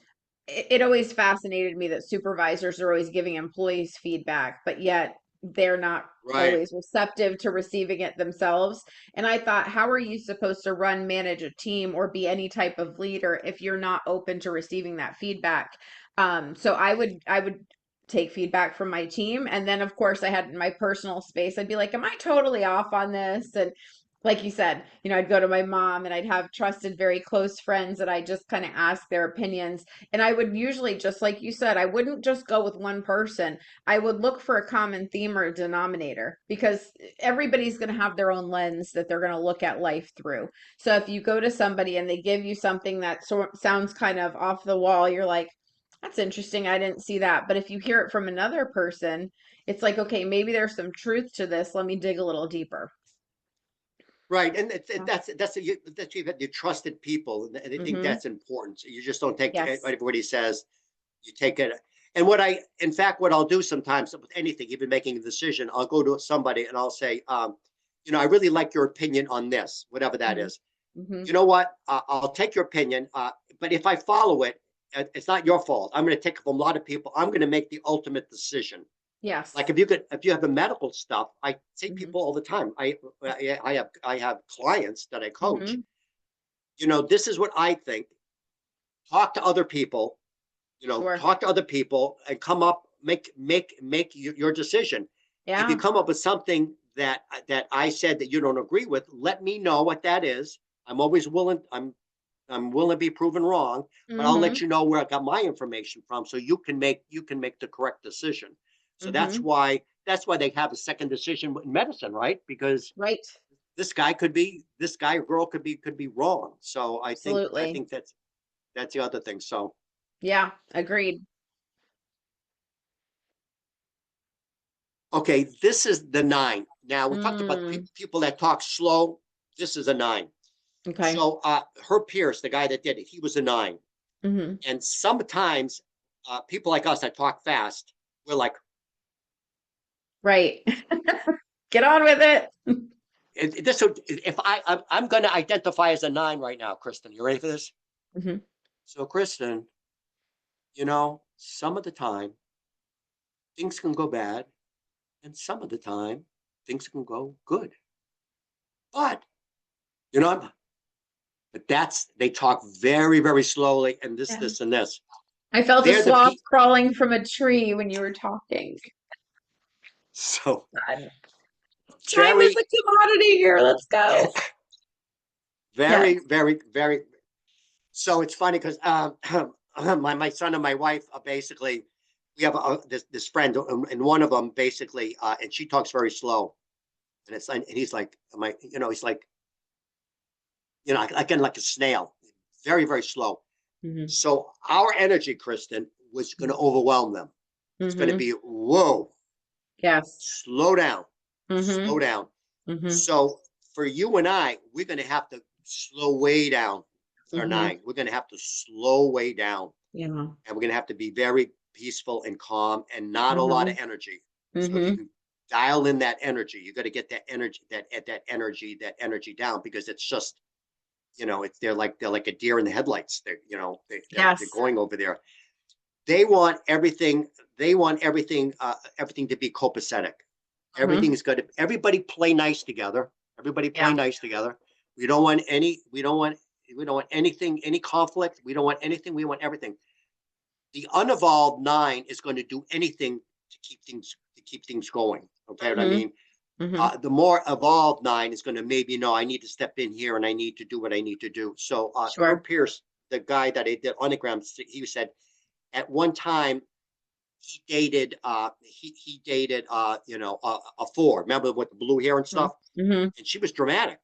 [SPEAKER 1] it always fascinated me that supervisors are always giving employees feedback, but yet they're not
[SPEAKER 2] Right.
[SPEAKER 1] always receptive to receiving it themselves. And I thought, how are you supposed to manage a team, or be any type of leader if you're not open to receiving that feedback? So I would take feedback from my team. And then, of course, I had in my personal space, I'd be like, am I totally off on this? And like you said, I'd go to my mom and I'd have trusted, very close friends that I just kind of ask their opinions. And I would usually, just like you said, I wouldn't just go with one person. I would look for a common theme or a denominator because everybody's going to have their own lens that they're going to look at life through. So if you go to somebody and they give you something that sounds kind of off the wall, you're like, that's interesting. I didn't see that. But if you hear it from another person, it's like, okay, maybe there's some truth to this. Let me dig a little deeper.
[SPEAKER 2] Right, and that's you trusted people, and I think
[SPEAKER 1] Mm-hmm.
[SPEAKER 2] that's important. So you just don't take
[SPEAKER 1] Yes.
[SPEAKER 2] everybody says. You take it, And in fact, what I'll do sometimes with anything, even making a decision, I'll go to somebody and I'll say, I really like your opinion on this, whatever that
[SPEAKER 1] Mhm.
[SPEAKER 2] is.
[SPEAKER 1] Mhm.
[SPEAKER 2] You know what? I'll take your opinion, but if I follow it, it's not your fault. I'm going to take it from a lot of people. I'm going to make the ultimate decision.
[SPEAKER 1] Yes.
[SPEAKER 2] Like if you have the medical stuff, I say
[SPEAKER 1] Mhm.
[SPEAKER 2] people all the time. I have clients that I coach.
[SPEAKER 1] Mhm.
[SPEAKER 2] This is what I think. Talk to other people.
[SPEAKER 1] Sure.
[SPEAKER 2] Talk to other people and come up, make your decision. If you
[SPEAKER 1] Yeah.
[SPEAKER 2] come up with something that I said that you don't agree with, let me know what that is. I'm always willing. I'm willing to be proven wrong, but I'll let
[SPEAKER 1] Mhm.
[SPEAKER 2] you know where I got my information from, so you can make the correct decision. So that's
[SPEAKER 1] Mhm.
[SPEAKER 2] why that's why they have a second decision in medicine, right? Because
[SPEAKER 1] Right.
[SPEAKER 2] this guy or girl could be wrong. So I
[SPEAKER 1] Absolutely.
[SPEAKER 2] think that's the other thing. So
[SPEAKER 1] Yeah. Agreed.
[SPEAKER 2] okay, this is the nine. Now we talked about
[SPEAKER 1] Mm.
[SPEAKER 2] people that talk slow. This is a nine.
[SPEAKER 1] Okay.
[SPEAKER 2] So Herb Pierce, the guy that did it, he was a nine.
[SPEAKER 1] Mhm.
[SPEAKER 2] And sometimes people like us that talk fast, we're like,
[SPEAKER 1] Right. Get on with it.
[SPEAKER 2] this. If I'm going to identify as a nine right now, Kristen, you ready for this?
[SPEAKER 1] Mhm.
[SPEAKER 2] So, Kristen, some of the time things can go bad, and some of the time things can go good. But you know, but they talk very, very slowly, and
[SPEAKER 1] Yeah.
[SPEAKER 2] this, and this.
[SPEAKER 1] I felt a
[SPEAKER 2] They're the
[SPEAKER 1] sloth
[SPEAKER 2] people.
[SPEAKER 1] crawling from a tree when you were talking.
[SPEAKER 2] So
[SPEAKER 1] God. Time is
[SPEAKER 2] very,
[SPEAKER 1] a commodity here. Let's go. Yes.
[SPEAKER 2] very, very, very. So it's funny because my son and my wife basically we have this friend, and one of them basically, and she talks very slow, and he's like, he's like, again, like a snail, very, very slow.
[SPEAKER 1] Mhm.
[SPEAKER 2] So our energy, Kristen, was going to overwhelm them. It's going to
[SPEAKER 1] Mhm.
[SPEAKER 2] be, whoa,
[SPEAKER 1] Yes.
[SPEAKER 2] slow down, slow
[SPEAKER 1] Mhm.
[SPEAKER 2] down.
[SPEAKER 1] Mhm.
[SPEAKER 2] So for you and I, we're going to have to slow way down with our
[SPEAKER 1] Mhm.
[SPEAKER 2] nine. We're going to have to slow way down,
[SPEAKER 1] Yeah.
[SPEAKER 2] and we're going to have to be very peaceful and calm and not a lot of
[SPEAKER 1] Mhm.
[SPEAKER 2] energy. So if you
[SPEAKER 1] Mhm.
[SPEAKER 2] can dial in that energy, you got to get that energy down, because it's just, they're like a deer in the headlights. They're
[SPEAKER 1] Yes.
[SPEAKER 2] going over there. They want everything. They want everything to be copacetic.
[SPEAKER 1] Mhm.
[SPEAKER 2] Everything's good. Everybody play nice together. Everybody play
[SPEAKER 1] Yeah.
[SPEAKER 2] nice together. We don't want any. We don't want anything. Any conflict. We don't want anything. We want everything. The unevolved nine is going to do anything to keep things going. Okay, what I
[SPEAKER 1] Mhm.
[SPEAKER 2] mean?
[SPEAKER 1] Mhm.
[SPEAKER 2] The more evolved nine is going to maybe know I need to step in here and I need to do what I need to do. So Herb
[SPEAKER 1] Sure.
[SPEAKER 2] Pierce, the guy that I did Enneagram, he said at one time he dated a four. Remember with the blue hair and
[SPEAKER 1] Mhm.
[SPEAKER 2] stuff?
[SPEAKER 1] Mhm.
[SPEAKER 2] And she was dramatic.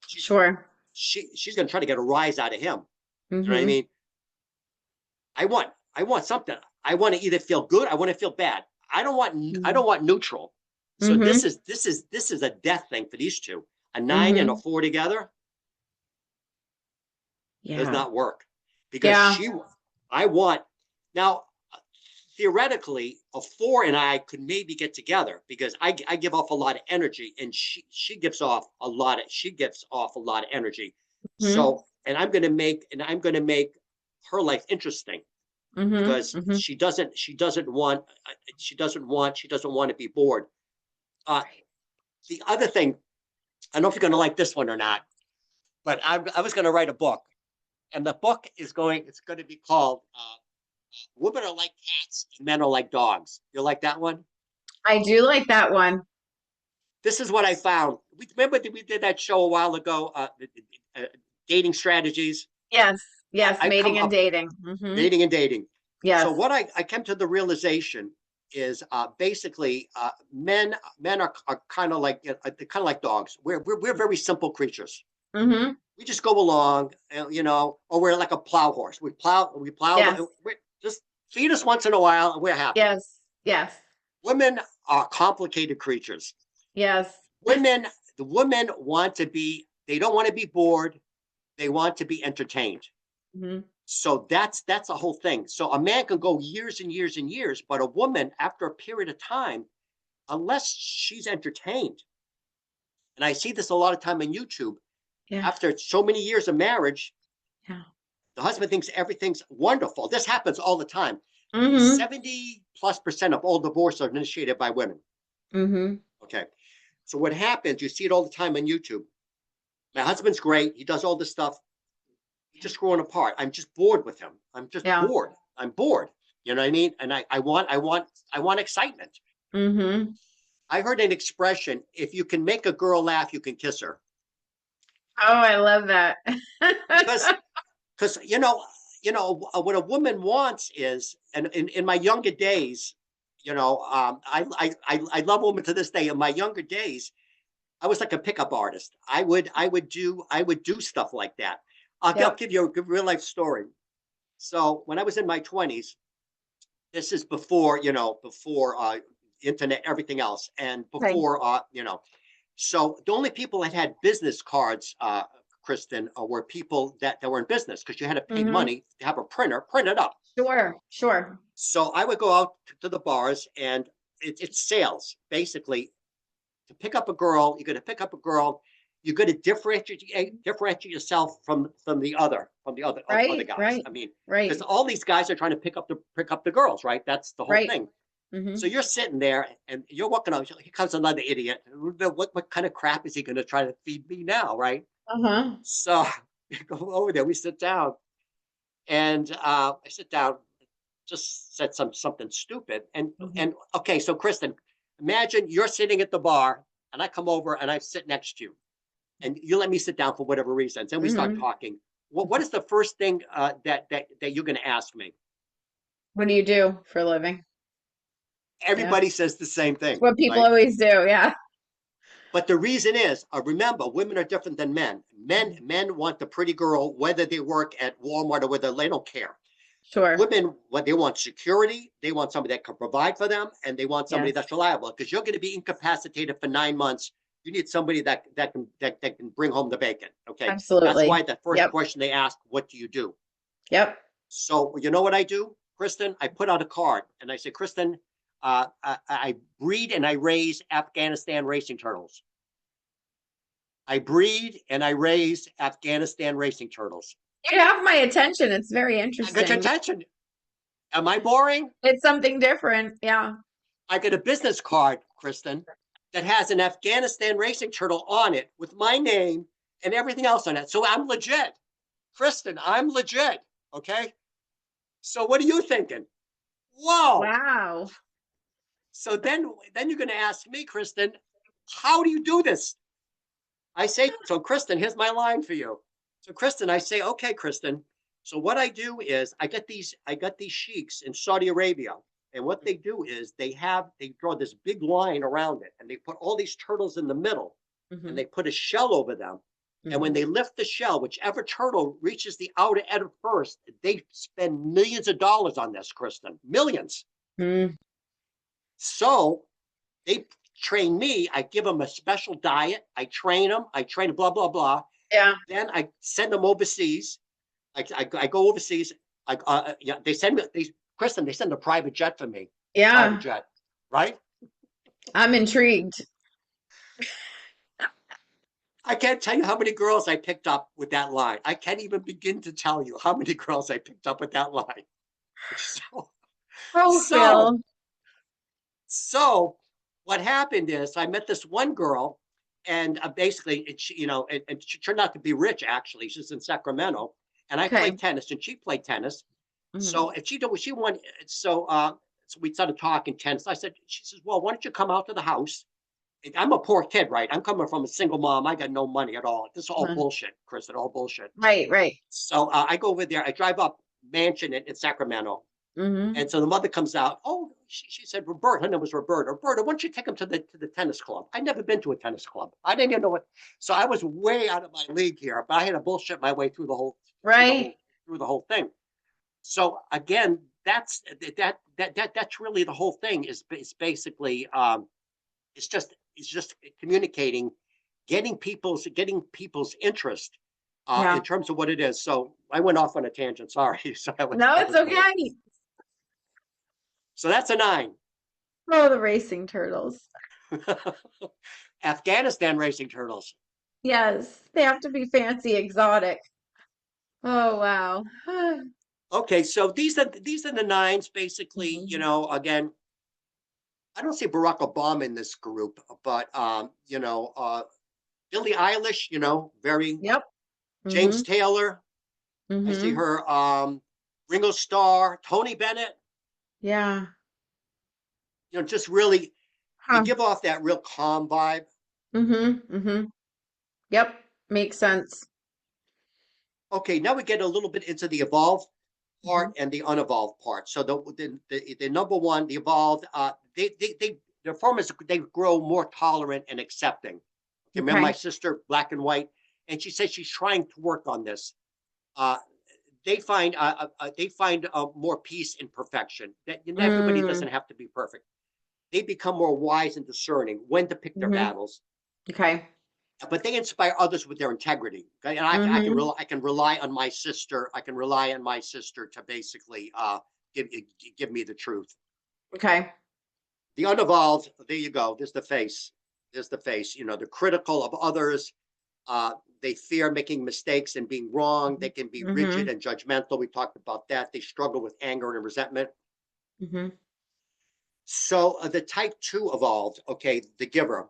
[SPEAKER 2] She's
[SPEAKER 1] Sure.
[SPEAKER 2] she's gonna try to get a rise out of him. You know what I
[SPEAKER 1] Mhm.
[SPEAKER 2] mean? I want something. I want to either feel good, I want to feel bad. I
[SPEAKER 1] Mhm.
[SPEAKER 2] don't want neutral. So this
[SPEAKER 1] Mhm.
[SPEAKER 2] is this is this is a death thing for these two. A nine and a
[SPEAKER 1] Mhm.
[SPEAKER 2] four together does
[SPEAKER 1] Yeah.
[SPEAKER 2] not work, because
[SPEAKER 1] Yeah.
[SPEAKER 2] I want now theoretically a four and I could maybe get together, because I give off a lot of energy, and she gives off a lot of energy.
[SPEAKER 1] Mhm.
[SPEAKER 2] So and I'm gonna make her life interesting,
[SPEAKER 1] Mhm.
[SPEAKER 2] because
[SPEAKER 1] Mhm.
[SPEAKER 2] she doesn't want to be bored. Uh,
[SPEAKER 1] Right.
[SPEAKER 2] the other thing, I don't know if you're gonna like this one or not, but I was gonna write a book, and the book it's going to be called "Women Are Like Cats and Men Are Like Dogs." You like that one?
[SPEAKER 1] I do like that one.
[SPEAKER 2] This is what I found. Remember that we did that show a while ago, uh, dating strategies.
[SPEAKER 1] Yes. Yes.
[SPEAKER 2] I come
[SPEAKER 1] Mating and
[SPEAKER 2] up
[SPEAKER 1] dating. Mhm.
[SPEAKER 2] mating and dating. So
[SPEAKER 1] Yes.
[SPEAKER 2] what I came to the realization is basically men are kind of like dogs. We're very simple creatures.
[SPEAKER 1] Mhm.
[SPEAKER 2] We just go along, or we're like a plow horse. We plow.
[SPEAKER 1] Yes.
[SPEAKER 2] We just feed us once in a while, and we're happy.
[SPEAKER 1] Yes. Yes.
[SPEAKER 2] Women are complicated creatures.
[SPEAKER 1] Yes.
[SPEAKER 2] Women, the women want to be. They don't want to be bored. They want to be entertained.
[SPEAKER 1] Mhm.
[SPEAKER 2] So that's the whole thing. So a man can go years and years and years, but a woman, after a period of time, unless she's entertained, and I see this a lot of time on YouTube,
[SPEAKER 1] Yeah.
[SPEAKER 2] after so many years of marriage,
[SPEAKER 1] Yeah.
[SPEAKER 2] the husband thinks everything's wonderful. This happens all the time.
[SPEAKER 1] Mm-hmm.
[SPEAKER 2] 70+% of all divorces are initiated by women.
[SPEAKER 1] Mm-hmm.
[SPEAKER 2] Okay. So what happens, you see it all the time on YouTube. My husband's great. He does all this stuff. We're just growing apart. I'm just bored with him. I'm just
[SPEAKER 1] Yeah.
[SPEAKER 2] bored. I'm bored. You know what I mean? And I want excitement.
[SPEAKER 1] Mm-hmm.
[SPEAKER 2] I heard an expression: if you can make a girl laugh, you can kiss her.
[SPEAKER 1] Oh, I love that.
[SPEAKER 2] Because because what a woman wants is, and in my younger days, I love women to this day. In my younger days, I was like a pickup artist. I would do stuff like that. I'll
[SPEAKER 1] Yep.
[SPEAKER 2] give you a good real life story. So when I was in my 20s, this is before internet, everything else, and
[SPEAKER 1] Okay.
[SPEAKER 2] before. So the only people that had business cards, Kristen, were people that were in business, because you had to pay
[SPEAKER 1] Mm-hmm.
[SPEAKER 2] money to have a printer print it up.
[SPEAKER 1] Sure. Sure.
[SPEAKER 2] So I would go out to the bars, and it's sales basically. To pick up a girl, you're going to pick up a girl. You're going to differentiate yourself from the other
[SPEAKER 1] Right.
[SPEAKER 2] guys.
[SPEAKER 1] Right.
[SPEAKER 2] I mean, because
[SPEAKER 1] Right.
[SPEAKER 2] all these guys are trying to pick up the girls, right? That's the whole
[SPEAKER 1] Right.
[SPEAKER 2] thing.
[SPEAKER 1] Mm-hmm.
[SPEAKER 2] So you're sitting there and you're walking out. Here comes another idiot. What kind of crap is he going to try to feed me now, right?
[SPEAKER 1] Uh-huh.
[SPEAKER 2] So we go over there. We sit down, and I sit down, just said something stupid, and
[SPEAKER 1] Mm-hmm.
[SPEAKER 2] and okay. So Kristen, imagine you're sitting at the bar, and I come over and I sit next to you, and you let me sit down for whatever reasons, and we start
[SPEAKER 1] Mm-hmm.
[SPEAKER 2] talking. What is the first thing that you're going to ask me?
[SPEAKER 1] What do you do for a living? Yeah.
[SPEAKER 2] Everybody says the same
[SPEAKER 1] It's
[SPEAKER 2] thing,
[SPEAKER 1] what people
[SPEAKER 2] right?
[SPEAKER 1] always do. Yeah.
[SPEAKER 2] But the reason is, remember, women are different than men. Men
[SPEAKER 1] Mhm.
[SPEAKER 2] men want the pretty girl, whether they work at Walmart or whether they don't care.
[SPEAKER 1] Sure.
[SPEAKER 2] Women, what they want, security. They want somebody that can provide for them, and they want somebody
[SPEAKER 1] Yes.
[SPEAKER 2] that's reliable. Because you're going to be incapacitated for 9 months. You need somebody that can bring home the bacon. Okay, that's
[SPEAKER 1] Absolutely.
[SPEAKER 2] why the first
[SPEAKER 1] Yep.
[SPEAKER 2] question they ask, "What do you do?"
[SPEAKER 1] Yep.
[SPEAKER 2] So you know what I do, Kristen? I put out a card and I say, Kristen, I breed and I raise Afghanistan racing turtles. I breed and I raise Afghanistan racing turtles.
[SPEAKER 1] You have my attention. It's very
[SPEAKER 2] I got your
[SPEAKER 1] interesting.
[SPEAKER 2] attention. Am I boring?
[SPEAKER 1] It's something different. Yeah.
[SPEAKER 2] I get a business card, Kristen, that has an Afghanistan racing turtle on it with my name and everything else on it. So I'm legit. Kristen, I'm legit. Okay. So what are you thinking? Whoa.
[SPEAKER 1] Wow.
[SPEAKER 2] So then you're going to ask me, Kristen, how do you do this? I say, so Kristen, here's my line for you. So Kristen, I say, okay, Kristen. So what I do is I got these sheiks in Saudi Arabia. And what they do is they draw this big line around it, and they put all these turtles in the middle, and
[SPEAKER 1] Hmm.
[SPEAKER 2] they put a shell over them. And when
[SPEAKER 1] Hmm.
[SPEAKER 2] they lift the shell, whichever turtle reaches the outer edge first, they spend millions of dollars on this, Kristen. Millions.
[SPEAKER 1] Hmm.
[SPEAKER 2] So they train me. I give them a special diet. I train them. I train blah blah blah.
[SPEAKER 1] Yeah.
[SPEAKER 2] Then I send them overseas. I go overseas. Yeah, they send me. Kristen, they send a private jet for me. Private
[SPEAKER 1] Yeah.
[SPEAKER 2] jet, right?
[SPEAKER 1] I'm intrigued.
[SPEAKER 2] I can't tell you how many girls I picked up with that line. I can't even begin to tell you how many girls I picked up with that line. So,
[SPEAKER 1] Oh,
[SPEAKER 2] so,
[SPEAKER 1] Phil.
[SPEAKER 2] so, what happened is I met this one girl, and basically, and she turned out to be rich. Actually, she's in Sacramento, and I
[SPEAKER 1] Okay.
[SPEAKER 2] played tennis, and she played tennis.
[SPEAKER 1] Hmm.
[SPEAKER 2] So if she won, so we started talking tennis. She says, well, why don't you come out to the house? I'm a poor kid, right? I'm coming from a single mom. I got no money at all. This is all bullshit, Chris. It's all bullshit.
[SPEAKER 1] Right. Right.
[SPEAKER 2] So I go over there. I drive up mansion in Sacramento.
[SPEAKER 1] Hmm.
[SPEAKER 2] And so the mother comes out. Oh, she said, Roberta, her name was Roberta. Roberta, why don't you take him to the tennis club? I'd never been to a tennis club. I didn't even know what. So I was way out of my league here, but I had to bullshit my way through the
[SPEAKER 1] Right.
[SPEAKER 2] whole, through the whole thing. So again, that's really the whole thing. Is basically it's just communicating, getting people's interest. in
[SPEAKER 1] Yeah.
[SPEAKER 2] terms of what it is. So I went off on a tangent. Sorry. So
[SPEAKER 1] No,
[SPEAKER 2] that
[SPEAKER 1] it's
[SPEAKER 2] was funny.
[SPEAKER 1] okay.
[SPEAKER 2] So that's a 9.
[SPEAKER 1] Oh, the racing turtles.
[SPEAKER 2] Afghanistan racing turtles.
[SPEAKER 1] Yes, they have to be fancy, exotic. Oh, wow.
[SPEAKER 2] Okay, so these are the 9s basically.
[SPEAKER 1] Mhm.
[SPEAKER 2] Again, I don't see Barack Obama in this group, but Billie Eilish, very
[SPEAKER 1] Yep.
[SPEAKER 2] James
[SPEAKER 1] Hmm.
[SPEAKER 2] Taylor. I see
[SPEAKER 1] Hmm.
[SPEAKER 2] her. Ringo Starr, Tony Bennett.
[SPEAKER 1] Yeah.
[SPEAKER 2] Just really, they
[SPEAKER 1] Huh.
[SPEAKER 2] give off that real calm vibe.
[SPEAKER 1] Hmm. Hmm. Yep. Makes sense.
[SPEAKER 2] Okay, now we get a little bit into the evolved part
[SPEAKER 1] Hmm.
[SPEAKER 2] and the unevolved part. So the number one, the evolved, their form is they grow more tolerant and accepting. Okay, remember my
[SPEAKER 1] Okay.
[SPEAKER 2] sister, black and white, and she says she's trying to work on this. Uh, they find more peace in perfection. That everybody
[SPEAKER 1] Mm.
[SPEAKER 2] doesn't have to be perfect. They become more wise and discerning when to pick their
[SPEAKER 1] Hmm.
[SPEAKER 2] battles,
[SPEAKER 1] Okay.
[SPEAKER 2] but they inspire others with their integrity. Okay? And
[SPEAKER 1] Hmm.
[SPEAKER 2] I can rely on my sister. I can rely on my sister to basically give give me the truth.
[SPEAKER 1] Okay.
[SPEAKER 2] The unevolved, there you go. There's the face. There's the face. They're critical of others. They fear making mistakes and being wrong. They can be rigid
[SPEAKER 1] Hmm.
[SPEAKER 2] and judgmental. We talked about that. They struggle with anger and resentment.
[SPEAKER 1] Hmm.
[SPEAKER 2] So the type 2 evolved. Okay, the giver.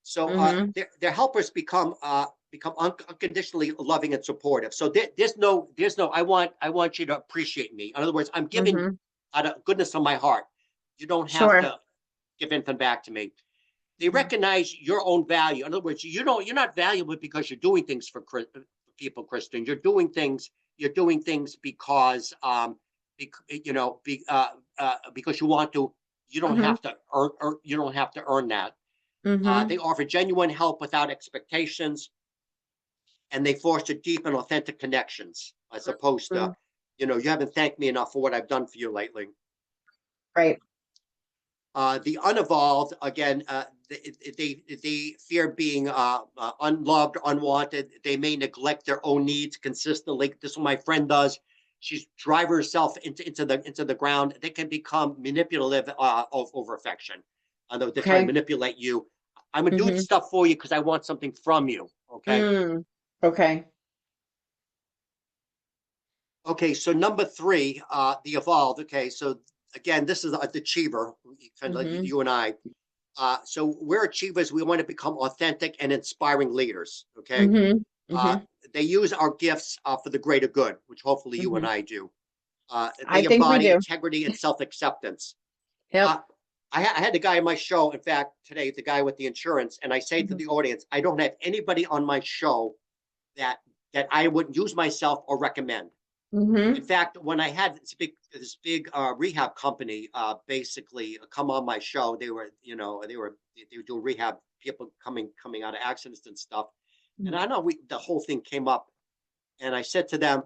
[SPEAKER 2] So
[SPEAKER 1] Hmm.
[SPEAKER 2] their helpers become unconditionally loving and supportive. So there's no I want you to appreciate me. In other words, I'm giving
[SPEAKER 1] Hmm.
[SPEAKER 2] out of goodness of my heart. You don't have
[SPEAKER 1] Sure.
[SPEAKER 2] to give anything back to me. They
[SPEAKER 1] Hmm.
[SPEAKER 2] recognize your own value. In other words, you're not valuable because you're doing things for people, Kristen. You're doing things because because you want to. You don't
[SPEAKER 1] Hmm.
[SPEAKER 2] have to earn that. They
[SPEAKER 1] Hmm.
[SPEAKER 2] offer genuine help without expectations, and they foster deep and authentic connections as opposed to,
[SPEAKER 1] Hmm.
[SPEAKER 2] you haven't thanked me enough for what I've done for you lately.
[SPEAKER 1] Right.
[SPEAKER 2] The unevolved, again, they fear being unloved, unwanted. They may neglect their own needs consistently. This is what my friend does. She's drive herself into the ground. They can become manipulative over affection. Although they're trying to
[SPEAKER 1] Okay.
[SPEAKER 2] manipulate you. I'm gonna do
[SPEAKER 1] Hmm.
[SPEAKER 2] stuff for you because I want something from you. Okay.
[SPEAKER 1] Mm. Okay.
[SPEAKER 2] Okay. So number 3, the evolved. Okay. So again, this is an achiever, kind of like
[SPEAKER 1] Hmm.
[SPEAKER 2] you and I. So we're achievers. We want to become authentic and inspiring leaders. Okay.
[SPEAKER 1] Hmm.
[SPEAKER 2] Uh,
[SPEAKER 1] Hmm.
[SPEAKER 2] they use our gifts for the greater good, which hopefully you and
[SPEAKER 1] Hmm.
[SPEAKER 2] I do.
[SPEAKER 1] I
[SPEAKER 2] They
[SPEAKER 1] think we
[SPEAKER 2] embody
[SPEAKER 1] do.
[SPEAKER 2] integrity and self acceptance.
[SPEAKER 1] Yep.
[SPEAKER 2] Uh, I had the guy in my show, in fact, today, the guy with the insurance, and I say to
[SPEAKER 1] Hmm.
[SPEAKER 2] the audience, I don't have anybody on my show that I would use myself or recommend. In
[SPEAKER 1] Hmm.
[SPEAKER 2] fact, when I had this big rehab company basically come on my show, they were doing rehab, people coming out of accidents and stuff. And I know the whole thing came up, and I said to them,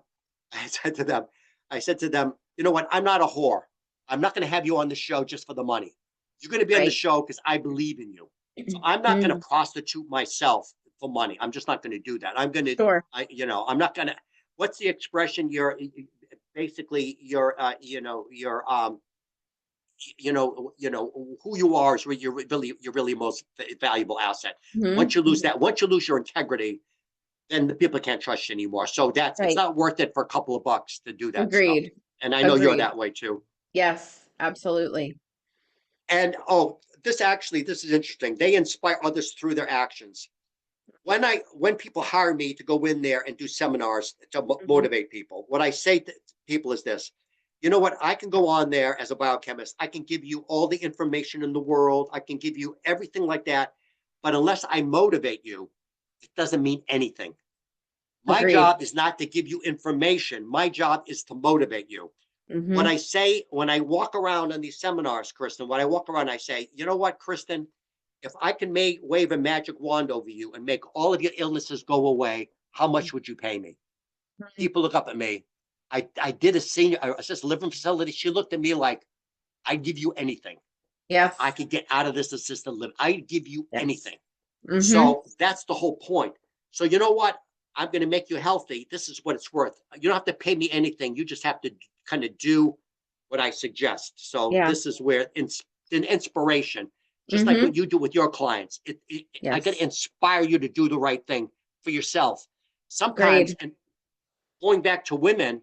[SPEAKER 2] I said to them, I said to them, you know what? I'm not a whore. I'm not going to have you on the show just for the money. You're going to be on the
[SPEAKER 1] Right.
[SPEAKER 2] show because I believe in you. So I'm not going to
[SPEAKER 1] Mm.
[SPEAKER 2] prostitute myself for money. I'm just not going to do that. I'm going to,
[SPEAKER 1] Sure.
[SPEAKER 2] I'm not going to. What's the expression? You're basically who you are is you're really most valuable asset.
[SPEAKER 1] Hmm. Hmm.
[SPEAKER 2] Once you lose your integrity, then the people can't trust you anymore. So it's
[SPEAKER 1] Right.
[SPEAKER 2] not worth it for a couple of bucks to do that stuff.
[SPEAKER 1] Agreed.
[SPEAKER 2] And I know you're
[SPEAKER 1] Agreed.
[SPEAKER 2] that way too.
[SPEAKER 1] Yes, absolutely.
[SPEAKER 2] And this is interesting. They inspire others through their actions. When people hire me to go in there and do seminars to
[SPEAKER 1] Hmm.
[SPEAKER 2] motivate people, what I say to people is this: you know what? I can go on there as a biochemist. I can give you all the information in the world. I can give you everything like that. But unless I motivate you, it doesn't mean anything. My
[SPEAKER 1] Agreed.
[SPEAKER 2] job is not to give you information. My job is to motivate you. What
[SPEAKER 1] Hmm.
[SPEAKER 2] I say when I walk around on these seminars, Kristen, when I walk around, I say, you know what, Kristen, if I can wave a magic wand over you and make all of your illnesses go away, how much would you pay me? People look up at me. I did a senior assisted living facility. She looked at me like, I'd give you anything. If I
[SPEAKER 1] Yes.
[SPEAKER 2] could get out of this assisted living, I'd give you
[SPEAKER 1] Yes.
[SPEAKER 2] anything.
[SPEAKER 1] Hmm.
[SPEAKER 2] So that's the whole point. So you know what? I'm going to make you healthy. This is what it's worth. You don't have to pay me anything. You just have to kind of do what I suggest. So
[SPEAKER 1] Yeah.
[SPEAKER 2] this is where in inspiration, just like
[SPEAKER 1] Mm-hmm.
[SPEAKER 2] what you do with your clients, I got to
[SPEAKER 1] Yes.
[SPEAKER 2] inspire you to do the right thing for yourself. Sometimes,
[SPEAKER 1] Agreed.
[SPEAKER 2] and going back to women,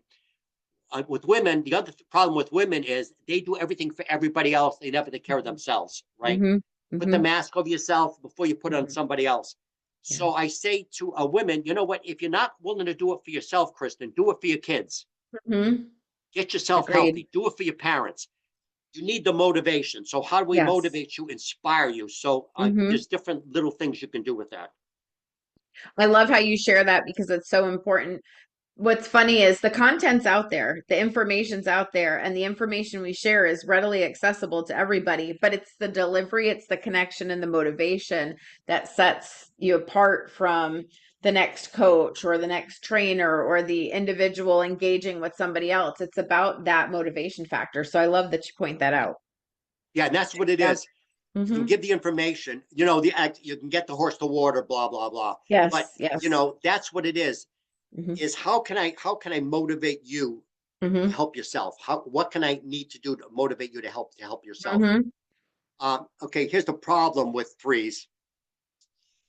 [SPEAKER 2] with women, the other problem with women is they do everything for everybody else. They never take care of themselves, right?
[SPEAKER 1] Mm-hmm.
[SPEAKER 2] Put the
[SPEAKER 1] Mm-hmm.
[SPEAKER 2] mask over yourself before you put it on
[SPEAKER 1] Hmm.
[SPEAKER 2] somebody else.
[SPEAKER 1] Yeah.
[SPEAKER 2] So I say to a women, you know what? If you're not willing to do it for yourself, Kristen, do it for your kids.
[SPEAKER 1] Mm-hmm.
[SPEAKER 2] Get yourself
[SPEAKER 1] Agreed.
[SPEAKER 2] healthy. Do it for your parents. You need the motivation. So how do we
[SPEAKER 1] Yes.
[SPEAKER 2] motivate you, inspire you? So
[SPEAKER 1] Mm-hmm.
[SPEAKER 2] there's different little things you can do with that.
[SPEAKER 1] I love how you share that because it's so important. What's funny is the content's out there, the information's out there, and the information we share is readily accessible to everybody. But it's the delivery, it's the connection and the motivation that sets you apart from the next coach or the next trainer or the individual engaging with somebody else. It's about that motivation factor. So I love that you point that out.
[SPEAKER 2] Yeah, and that's what it
[SPEAKER 1] Yeah.
[SPEAKER 2] is. You can
[SPEAKER 1] Mm-hmm.
[SPEAKER 2] give the information, you know, the act, you can get the horse to water, blah, blah, blah. But
[SPEAKER 1] Yes.
[SPEAKER 2] you
[SPEAKER 1] Yes.
[SPEAKER 2] know, that's what it
[SPEAKER 1] Mm-hmm.
[SPEAKER 2] is how can I motivate you to
[SPEAKER 1] Mm-hmm.
[SPEAKER 2] help yourself? What can I need to do to motivate you to help yourself?
[SPEAKER 1] Mm-hmm.
[SPEAKER 2] Okay, here's the problem with threes.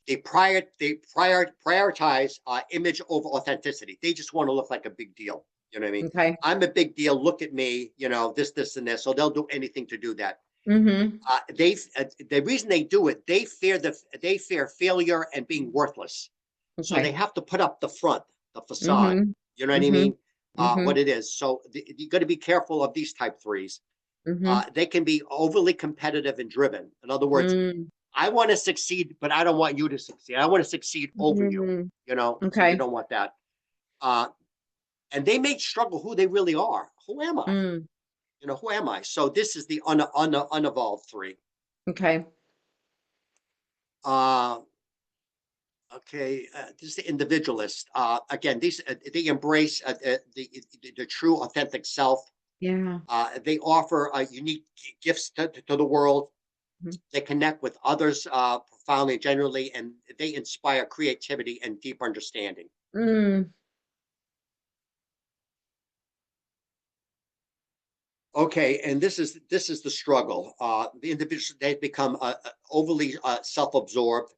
[SPEAKER 2] They prioritize image over authenticity. They just want to look like a big deal. You know what I mean?
[SPEAKER 1] Okay.
[SPEAKER 2] I'm a big deal. Look at me. You know this, and this. So they'll do anything to do that.
[SPEAKER 1] Mm-hmm.
[SPEAKER 2] The reason they do it, they fear failure and being worthless. So they
[SPEAKER 1] Okay.
[SPEAKER 2] have to put up the front, the facade.
[SPEAKER 1] Mm-hmm.
[SPEAKER 2] You know what I
[SPEAKER 1] Mm-hmm.
[SPEAKER 2] mean?
[SPEAKER 1] Mm-hmm.
[SPEAKER 2] What it is. So you got to be careful of these type threes.
[SPEAKER 1] Mm-hmm.
[SPEAKER 2] They can be overly competitive and driven. In other words,
[SPEAKER 1] Mm.
[SPEAKER 2] I want to succeed, but I don't want you to succeed. I want to succeed over you.
[SPEAKER 1] Mhm.
[SPEAKER 2] You know, so you
[SPEAKER 1] Okay.
[SPEAKER 2] don't want that. Uh, and they may struggle who they really are. Who am I?
[SPEAKER 1] Mm.
[SPEAKER 2] You know, who am I? So this is the unevolved three.
[SPEAKER 1] Okay.
[SPEAKER 2] Uh, okay, this is the individualist. Again, these they embrace the true, authentic self.
[SPEAKER 1] Yeah.
[SPEAKER 2] They offer unique gifts to the world.
[SPEAKER 1] Mhm.
[SPEAKER 2] They connect with others profoundly, genuinely, and they inspire creativity and deep understanding.
[SPEAKER 1] Mm.
[SPEAKER 2] Okay, and this is the struggle. The individuals they become overly self-absorbed.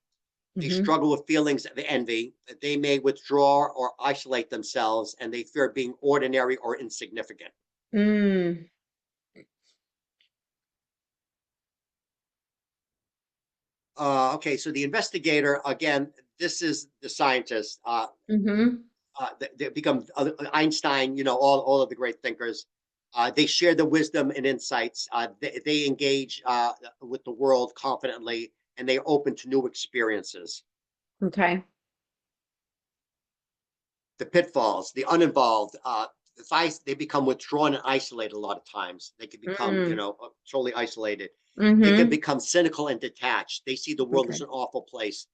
[SPEAKER 2] They
[SPEAKER 1] Hmm.
[SPEAKER 2] struggle with feelings of envy. They may withdraw or isolate themselves, and they fear being ordinary or insignificant.
[SPEAKER 1] Mm.
[SPEAKER 2] Okay, so the investigator again. This is the scientist.
[SPEAKER 1] Hmm.
[SPEAKER 2] They become Einstein. You know, all of the great thinkers. They share the wisdom and insights. They engage with the world confidently, and they are open to new experiences.
[SPEAKER 1] Okay.
[SPEAKER 2] The pitfalls, the uninvolved, they become withdrawn and isolated a lot of times. They can become,
[SPEAKER 1] Mm.
[SPEAKER 2] totally isolated. They can
[SPEAKER 1] Hmm.
[SPEAKER 2] become cynical and detached. They see the world as
[SPEAKER 1] Okay.
[SPEAKER 2] an awful place.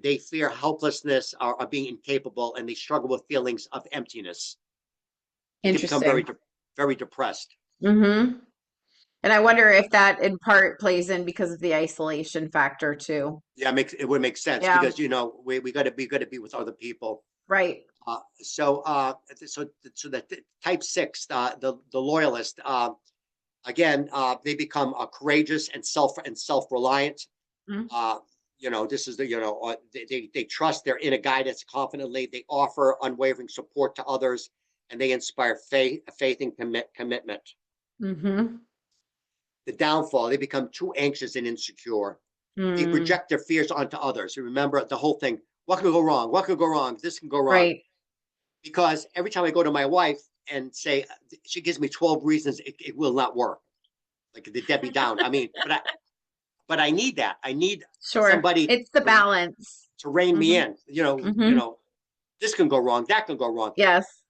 [SPEAKER 2] They fear helplessness or being incapable, and they struggle with feelings of emptiness. They can become
[SPEAKER 1] Interesting.
[SPEAKER 2] very depressed.
[SPEAKER 1] Hmm. And I wonder if that in part plays in because of the isolation factor too.
[SPEAKER 2] Yeah, it would make sense
[SPEAKER 1] Yeah.
[SPEAKER 2] because we got to be with other people.
[SPEAKER 1] Right.
[SPEAKER 2] So the type six, the loyalist, again, they become courageous and self reliant.
[SPEAKER 1] Mm.
[SPEAKER 2] Uh, this is they trust their inner guidance confidently. They offer unwavering support to others, and they inspire faith and commitment.
[SPEAKER 1] Mm-hmm.
[SPEAKER 2] The downfall, they become too anxious and insecure. They
[SPEAKER 1] Mm.
[SPEAKER 2] project their fears onto others. You remember the whole thing. What can go wrong? What could go wrong? This can go wrong.
[SPEAKER 1] Right.
[SPEAKER 2] Because every time I go to my wife and say, she gives me 12 reasons it will not work, like the Debbie Down. I mean, but I need that. I need
[SPEAKER 1] Sure.
[SPEAKER 2] somebody
[SPEAKER 1] It's the
[SPEAKER 2] to,
[SPEAKER 1] balance.
[SPEAKER 2] to rein me
[SPEAKER 1] Hmm.
[SPEAKER 2] in.
[SPEAKER 1] Hmm.
[SPEAKER 2] This can go wrong, that can go wrong.
[SPEAKER 1] Yes.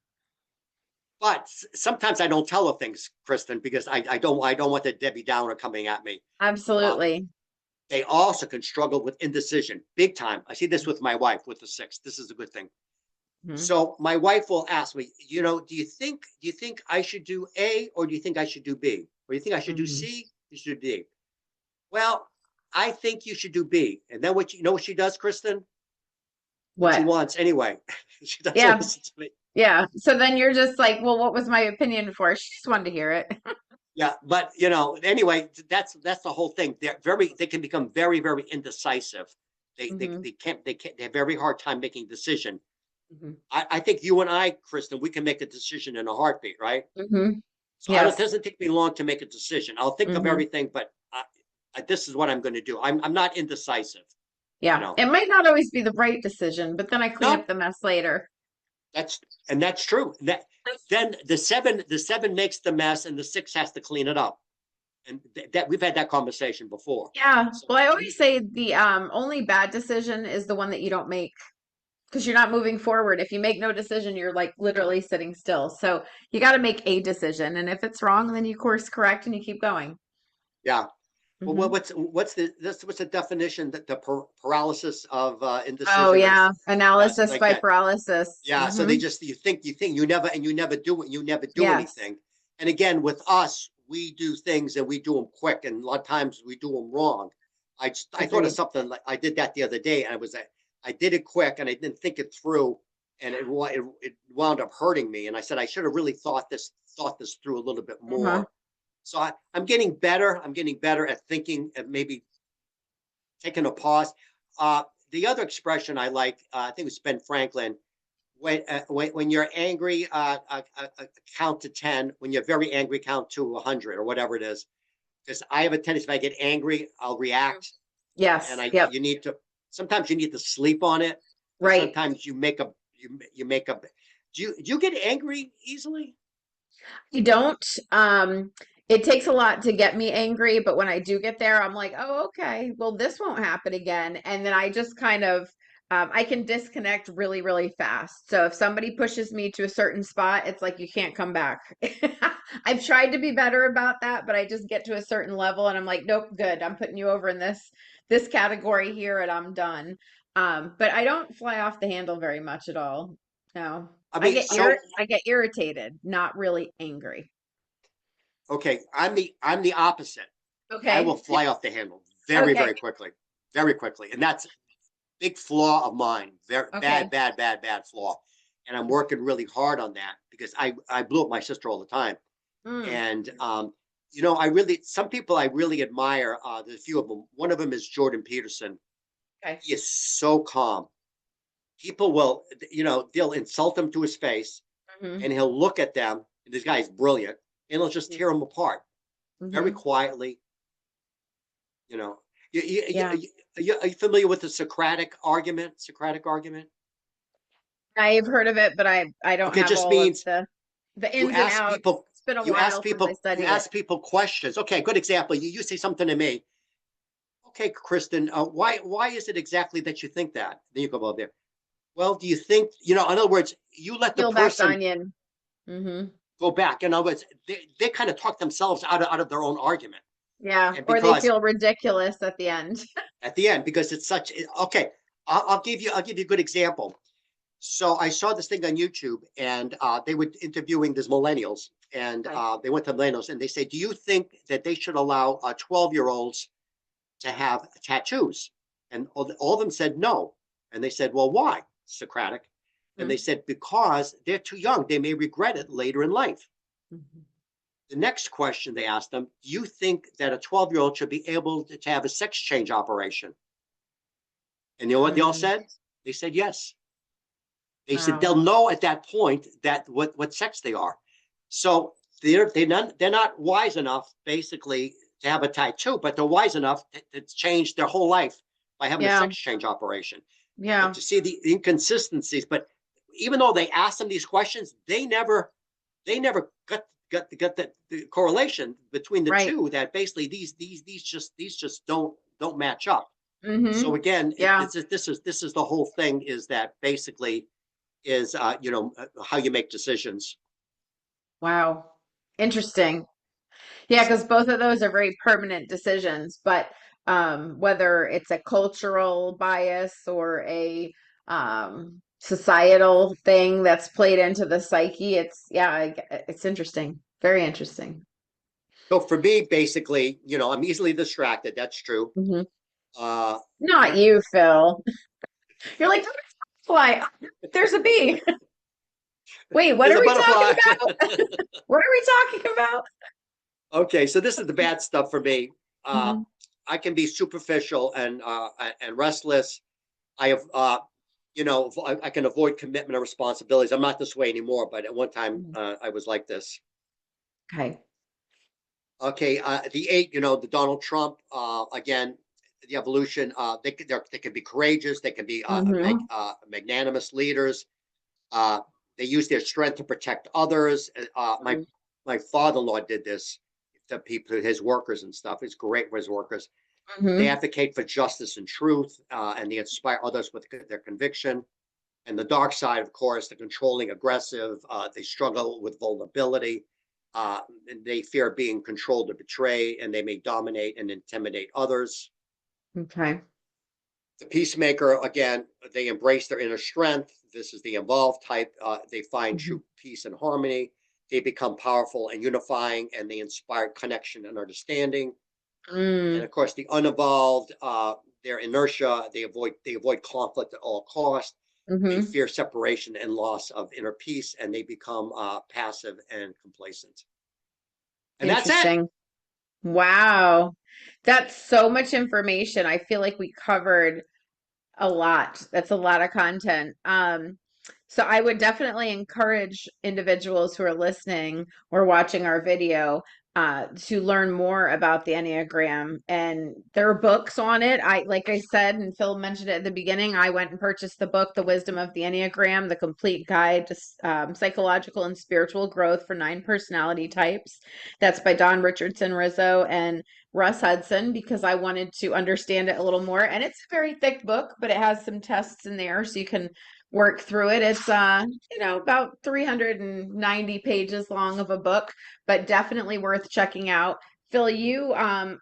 [SPEAKER 2] But sometimes I don't tell her things, Kristen, because I don't want the Debbie Downer coming at me. Uh,
[SPEAKER 1] Absolutely.
[SPEAKER 2] they also can struggle with indecision, big time. I see this with my wife with the six. This is a good thing.
[SPEAKER 1] Hmm.
[SPEAKER 2] So my wife will ask me, do you think I should do A or do you think I should do B? Or do you think I should do
[SPEAKER 1] Hmm.
[SPEAKER 2] C? You should do D. Well, I think you should do B. And then what she does, Kristen? what she
[SPEAKER 1] What?
[SPEAKER 2] wants anyway. She doesn't
[SPEAKER 1] Yeah.
[SPEAKER 2] listen to me.
[SPEAKER 1] Yeah. So then you're just like, well, what was my opinion for? She just wanted to hear it.
[SPEAKER 2] Yeah, but anyway, that's the whole thing. They can become very, very indecisive.
[SPEAKER 1] Hmm.
[SPEAKER 2] They have very hard time making a decision.
[SPEAKER 1] Hmm.
[SPEAKER 2] I think you and I, Kristen, we can make a decision in a heartbeat, right?
[SPEAKER 1] Hmm.
[SPEAKER 2] So I don't, it
[SPEAKER 1] Yes.
[SPEAKER 2] doesn't take me long to make a decision. I'll think of
[SPEAKER 1] Hmm.
[SPEAKER 2] everything, but this is what I'm going to do. I'm not indecisive, you
[SPEAKER 1] Yeah.
[SPEAKER 2] know.
[SPEAKER 1] It might not always be the right decision, but then I clean up
[SPEAKER 2] No,
[SPEAKER 1] the mess later.
[SPEAKER 2] that's and that's true. Then the seven makes the mess, and the six has to clean it up. And that we've had that conversation before.
[SPEAKER 1] Yeah.
[SPEAKER 2] So
[SPEAKER 1] Well, I always say the only bad decision is the one that you don't make because you're not moving forward. If you make no decision, you're like literally sitting still. So you got to make a decision. And if it's wrong, then you course correct and you keep going.
[SPEAKER 2] yeah. Well,
[SPEAKER 1] Hmm.
[SPEAKER 2] what's the definition that the paralysis of
[SPEAKER 1] Oh,
[SPEAKER 2] indecision is?
[SPEAKER 1] yeah.
[SPEAKER 2] Yeah, it's
[SPEAKER 1] Analysis
[SPEAKER 2] like
[SPEAKER 1] by
[SPEAKER 2] that.
[SPEAKER 1] paralysis.
[SPEAKER 2] Yeah, so
[SPEAKER 1] Hmm.
[SPEAKER 2] you think you never do it, you never do
[SPEAKER 1] Yes,
[SPEAKER 2] anything. And again, with us, we do things and we do them quick, and a lot of times we do them wrong. I thought of
[SPEAKER 1] agreed.
[SPEAKER 2] something like I did that the other day, and I did it quick and I didn't think it through, and it wound up hurting me. And I said I should have really thought this through a little bit
[SPEAKER 1] Uh-huh.
[SPEAKER 2] more. So I'm getting better. I'm getting better at thinking, at maybe taking a pause. The other expression I like, I think it was Ben Franklin, when you're angry, count to 10. When you're very angry, count to 100 or whatever it is. Because I have a tendency, if I get angry, I'll
[SPEAKER 1] Mhm.
[SPEAKER 2] react, and
[SPEAKER 1] Yes.
[SPEAKER 2] I
[SPEAKER 1] Yep.
[SPEAKER 2] you need to. Sometimes you need to sleep on it, because
[SPEAKER 1] Right.
[SPEAKER 2] sometimes you make a. Do you get angry easily?
[SPEAKER 1] I don't. It takes a lot to get me angry, but when I do get there, I'm like, oh, okay, well, this won't happen again. And then I just kind of, I can disconnect really, really fast. So if somebody pushes me to a certain spot, it's like you can't come back. I've tried to be better about that, but I just get to a certain level and I'm like, nope, good. I'm putting you over in this category here and I'm done. But I don't fly off the handle very much at all. No.
[SPEAKER 2] I mean, so
[SPEAKER 1] I get irritated, not really angry.
[SPEAKER 2] okay, I'm the opposite. I will
[SPEAKER 1] Okay.
[SPEAKER 2] fly off the handle very,
[SPEAKER 1] Okay.
[SPEAKER 2] very quickly, and that's a big flaw of mine. Very bad,
[SPEAKER 1] Okay.
[SPEAKER 2] bad, bad, bad flaw, and I'm working really hard on that, because I blew up my sister all the time.
[SPEAKER 1] Mm,
[SPEAKER 2] And I really, some people I really admire. There's a few of them. One of them is Jordan Peterson.
[SPEAKER 1] okay.
[SPEAKER 2] He is so calm. People will, they'll insult him to his face,
[SPEAKER 1] Hmm.
[SPEAKER 2] and he'll look at them. And this guy is brilliant, and he'll just tear them apart very
[SPEAKER 1] Hmm.
[SPEAKER 2] quietly. You know, you, you,
[SPEAKER 1] Yeah.
[SPEAKER 2] are you familiar with the Socratic argument? Socratic argument.
[SPEAKER 1] I've heard of it, but I don't
[SPEAKER 2] Okay, it
[SPEAKER 1] have
[SPEAKER 2] just
[SPEAKER 1] all of
[SPEAKER 2] means
[SPEAKER 1] the
[SPEAKER 2] you
[SPEAKER 1] ins and
[SPEAKER 2] ask
[SPEAKER 1] outs.
[SPEAKER 2] people,
[SPEAKER 1] It's been a
[SPEAKER 2] you ask
[SPEAKER 1] while since I
[SPEAKER 2] people, you
[SPEAKER 1] studied it.
[SPEAKER 2] ask people questions. Okay, good example. You say something to me. Okay, Kristen, why is it exactly that you think that? Then you go about there. Well, do you think, in other words, you let the
[SPEAKER 1] Peel back the
[SPEAKER 2] person
[SPEAKER 1] onion. Hmm.
[SPEAKER 2] go back. In other words, they kind of talk themselves out of their own argument.
[SPEAKER 1] Yeah.
[SPEAKER 2] And
[SPEAKER 1] Or they
[SPEAKER 2] because
[SPEAKER 1] feel ridiculous at the end.
[SPEAKER 2] at the end, because it's such, okay, I'll give you a good example. So I saw this thing on YouTube, and they were interviewing these millennials, and
[SPEAKER 1] Okay.
[SPEAKER 2] they went to millennials, and they say, do you think that they should allow 12-year-olds to have tattoos? And all of them said no. And they said, well, why? Socratic. And they
[SPEAKER 1] Mm-hmm.
[SPEAKER 2] said, because they're too young. They may regret it later in life.
[SPEAKER 1] Mm-hmm.
[SPEAKER 2] The next question they asked them, do you think that a 12-year-old should be able to have a sex change operation? And you know what they all
[SPEAKER 1] Mm.
[SPEAKER 2] said? They said yes. They said
[SPEAKER 1] Wow.
[SPEAKER 2] they'll know at that point that what sex they are. So they're not wise enough, basically, to have a tattoo, but they're wise enough to change their whole life by having a
[SPEAKER 1] Yeah.
[SPEAKER 2] sex change operation. And
[SPEAKER 1] Yeah.
[SPEAKER 2] to see the inconsistencies, but even though they asked them these questions, they never got the correlation between the
[SPEAKER 1] Right.
[SPEAKER 2] two, that basically these just don't match up.
[SPEAKER 1] Hmm.
[SPEAKER 2] So again,
[SPEAKER 1] Yeah.
[SPEAKER 2] this is the whole thing, is that basically is how you make decisions.
[SPEAKER 1] Wow. Interesting. Yeah, because both of those are very permanent decisions, but whether it's a cultural bias or a societal thing that's played into the psyche, it's interesting. Very interesting.
[SPEAKER 2] So for me, basically, I'm easily distracted. That's true.
[SPEAKER 1] Hmm.
[SPEAKER 2] Uh,
[SPEAKER 1] Not you, Phil. You're like, Fly. There's a bee. Wait, what
[SPEAKER 2] There's
[SPEAKER 1] are
[SPEAKER 2] a
[SPEAKER 1] we talking
[SPEAKER 2] butterfly.
[SPEAKER 1] about? What are we talking about?
[SPEAKER 2] Okay, so this is the bad stuff for me. Uh,
[SPEAKER 1] Mhm,
[SPEAKER 2] I can be superficial and restless. I have, I can avoid commitment or responsibilities. I'm not this way anymore, but at one time
[SPEAKER 1] mhm.
[SPEAKER 2] I was like this.
[SPEAKER 1] Okay.
[SPEAKER 2] Okay, the eight, the Donald Trump, again, the evolution. They can be courageous. They can be
[SPEAKER 1] Hmm.
[SPEAKER 2] magnanimous leaders. Uh, they use their strength to protect others. My father-in-law did this to people, his workers and stuff. He's great for his workers. They
[SPEAKER 1] Hmm.
[SPEAKER 2] advocate for justice and truth, and they inspire others with their conviction. And the dark side, of course, the controlling, aggressive. They struggle with vulnerability. And they fear being controlled or betrayed, and they may dominate and intimidate others.
[SPEAKER 1] Okay.
[SPEAKER 2] The peacemaker, again, they embrace their inner strength. This is the involved type. They find
[SPEAKER 1] Hmm.
[SPEAKER 2] true peace and harmony. They become powerful and unifying, and they inspire connection and understanding. And
[SPEAKER 1] Mm,
[SPEAKER 2] of course, the unevolved, their inertia, they avoid conflict at all costs. They
[SPEAKER 1] hmm.
[SPEAKER 2] fear separation and loss of inner peace, and they become passive and complacent. And that's it.
[SPEAKER 1] Interesting. Wow. That's so much information. I feel like we covered a lot. That's a lot of content. So I would definitely encourage individuals who are listening or watching our video to learn more about the Enneagram. And there are books on it. Like I said, and Phil mentioned it at the beginning, I went and purchased the book, The Wisdom of the Enneagram, the complete guide to psychological and spiritual growth for 9 personality types. That's by Don Richardson Rizzo and Russ Hudson because I wanted to understand it a little more. And it's a very thick book, but it has some tests in there so you can work through it. It's about 390 pages long of a book, but definitely worth checking out. Phil, you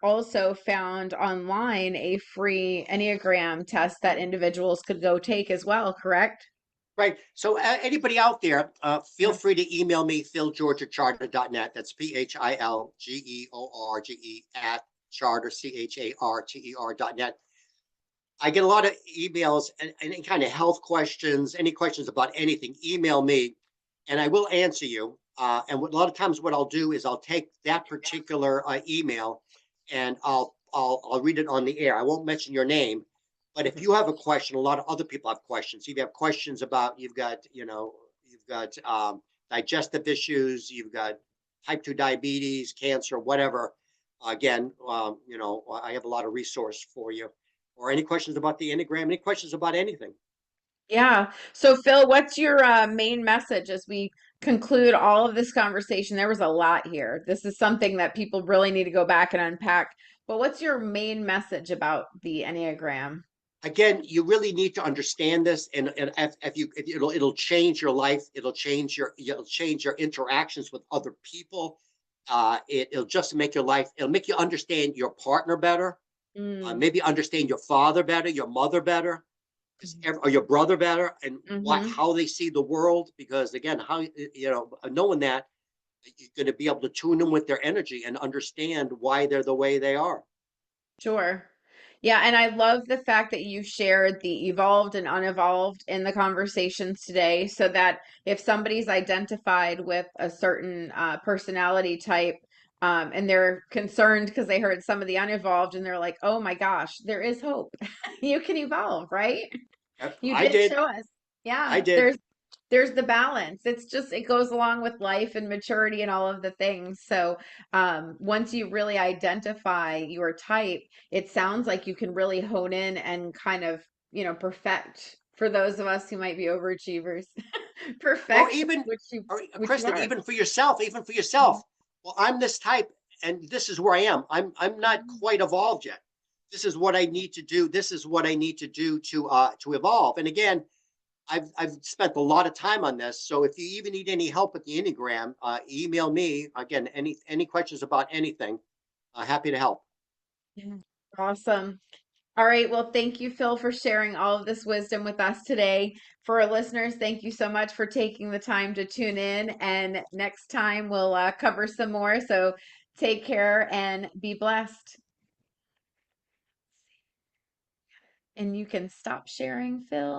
[SPEAKER 1] also found online a free Enneagram test that individuals could go take as well, correct?
[SPEAKER 2] Right. So, anybody out there, feel
[SPEAKER 1] Yeah.
[SPEAKER 2] free to email me, philgeorge@charter.net. That's PhilGeorge at charter, CHARTER.net. I get a lot of emails and any kind of health questions, any questions about anything, email me and I will answer you. A lot of times, what I'll do is I'll take that particular email and I'll read it on the air. I won't mention your name, but if
[SPEAKER 1] Okay.
[SPEAKER 2] you have a question, a lot of other people have questions. If you have questions about you've got digestive issues, you've got type 2 diabetes, cancer, whatever. Again, I have a lot of resource for you or any questions about the Enneagram, any questions about anything.
[SPEAKER 1] Yeah. So, Phil, what's your main message as we conclude all of this conversation? There was a lot here. This is something that people really need to go back and unpack. But what's your main message about the Enneagram?
[SPEAKER 2] Again, you really need to understand this, and if it'll change your life. It'll change your interactions with other people. It'll just make your life. It'll make you understand your partner better.
[SPEAKER 1] Mm.
[SPEAKER 2] Maybe understand your father better, your mother better, or your brother better, and what
[SPEAKER 1] Mm-hmm.
[SPEAKER 2] how they see the world. Because again, how knowing that you're going to be able to tune in with their energy and understand why they're the way they are.
[SPEAKER 1] Sure. Yeah, and I love the fact that you shared the evolved and unevolved in the conversations today so that if somebody's identified with a certain personality type and they're concerned because they heard some of the unevolved and they're like, oh my gosh, there is hope. You can evolve, right? You
[SPEAKER 2] I
[SPEAKER 1] did
[SPEAKER 2] did.
[SPEAKER 1] show us.
[SPEAKER 2] I
[SPEAKER 1] Yeah,
[SPEAKER 2] did.
[SPEAKER 1] there's the balance. It's just it goes along with life and maturity and all of the things. So once you really identify your type, it sounds like you can really hone in and kind of, perfect for those of us who might be overachievers,
[SPEAKER 2] or
[SPEAKER 1] perfect
[SPEAKER 2] even
[SPEAKER 1] which you
[SPEAKER 2] or
[SPEAKER 1] which you
[SPEAKER 2] Kristen,
[SPEAKER 1] are.
[SPEAKER 2] even for yourself.
[SPEAKER 1] Mhm.
[SPEAKER 2] Well, I'm this type, and this is where I am. I'm not
[SPEAKER 1] Mhm.
[SPEAKER 2] quite evolved yet. This is what I need to do. This is what I need to do to evolve. And again, I've spent a lot of time on this. So if you even need any help with the Enneagram, email me. Again, any questions about anything, happy to help.
[SPEAKER 1] Yeah. Awesome. All right. Well, thank you, Phil, for sharing all of this wisdom with us today. For our listeners, thank you so much for taking the time to tune in. And next time we'll cover some more. So take care and be blessed. And you can stop sharing, Phil.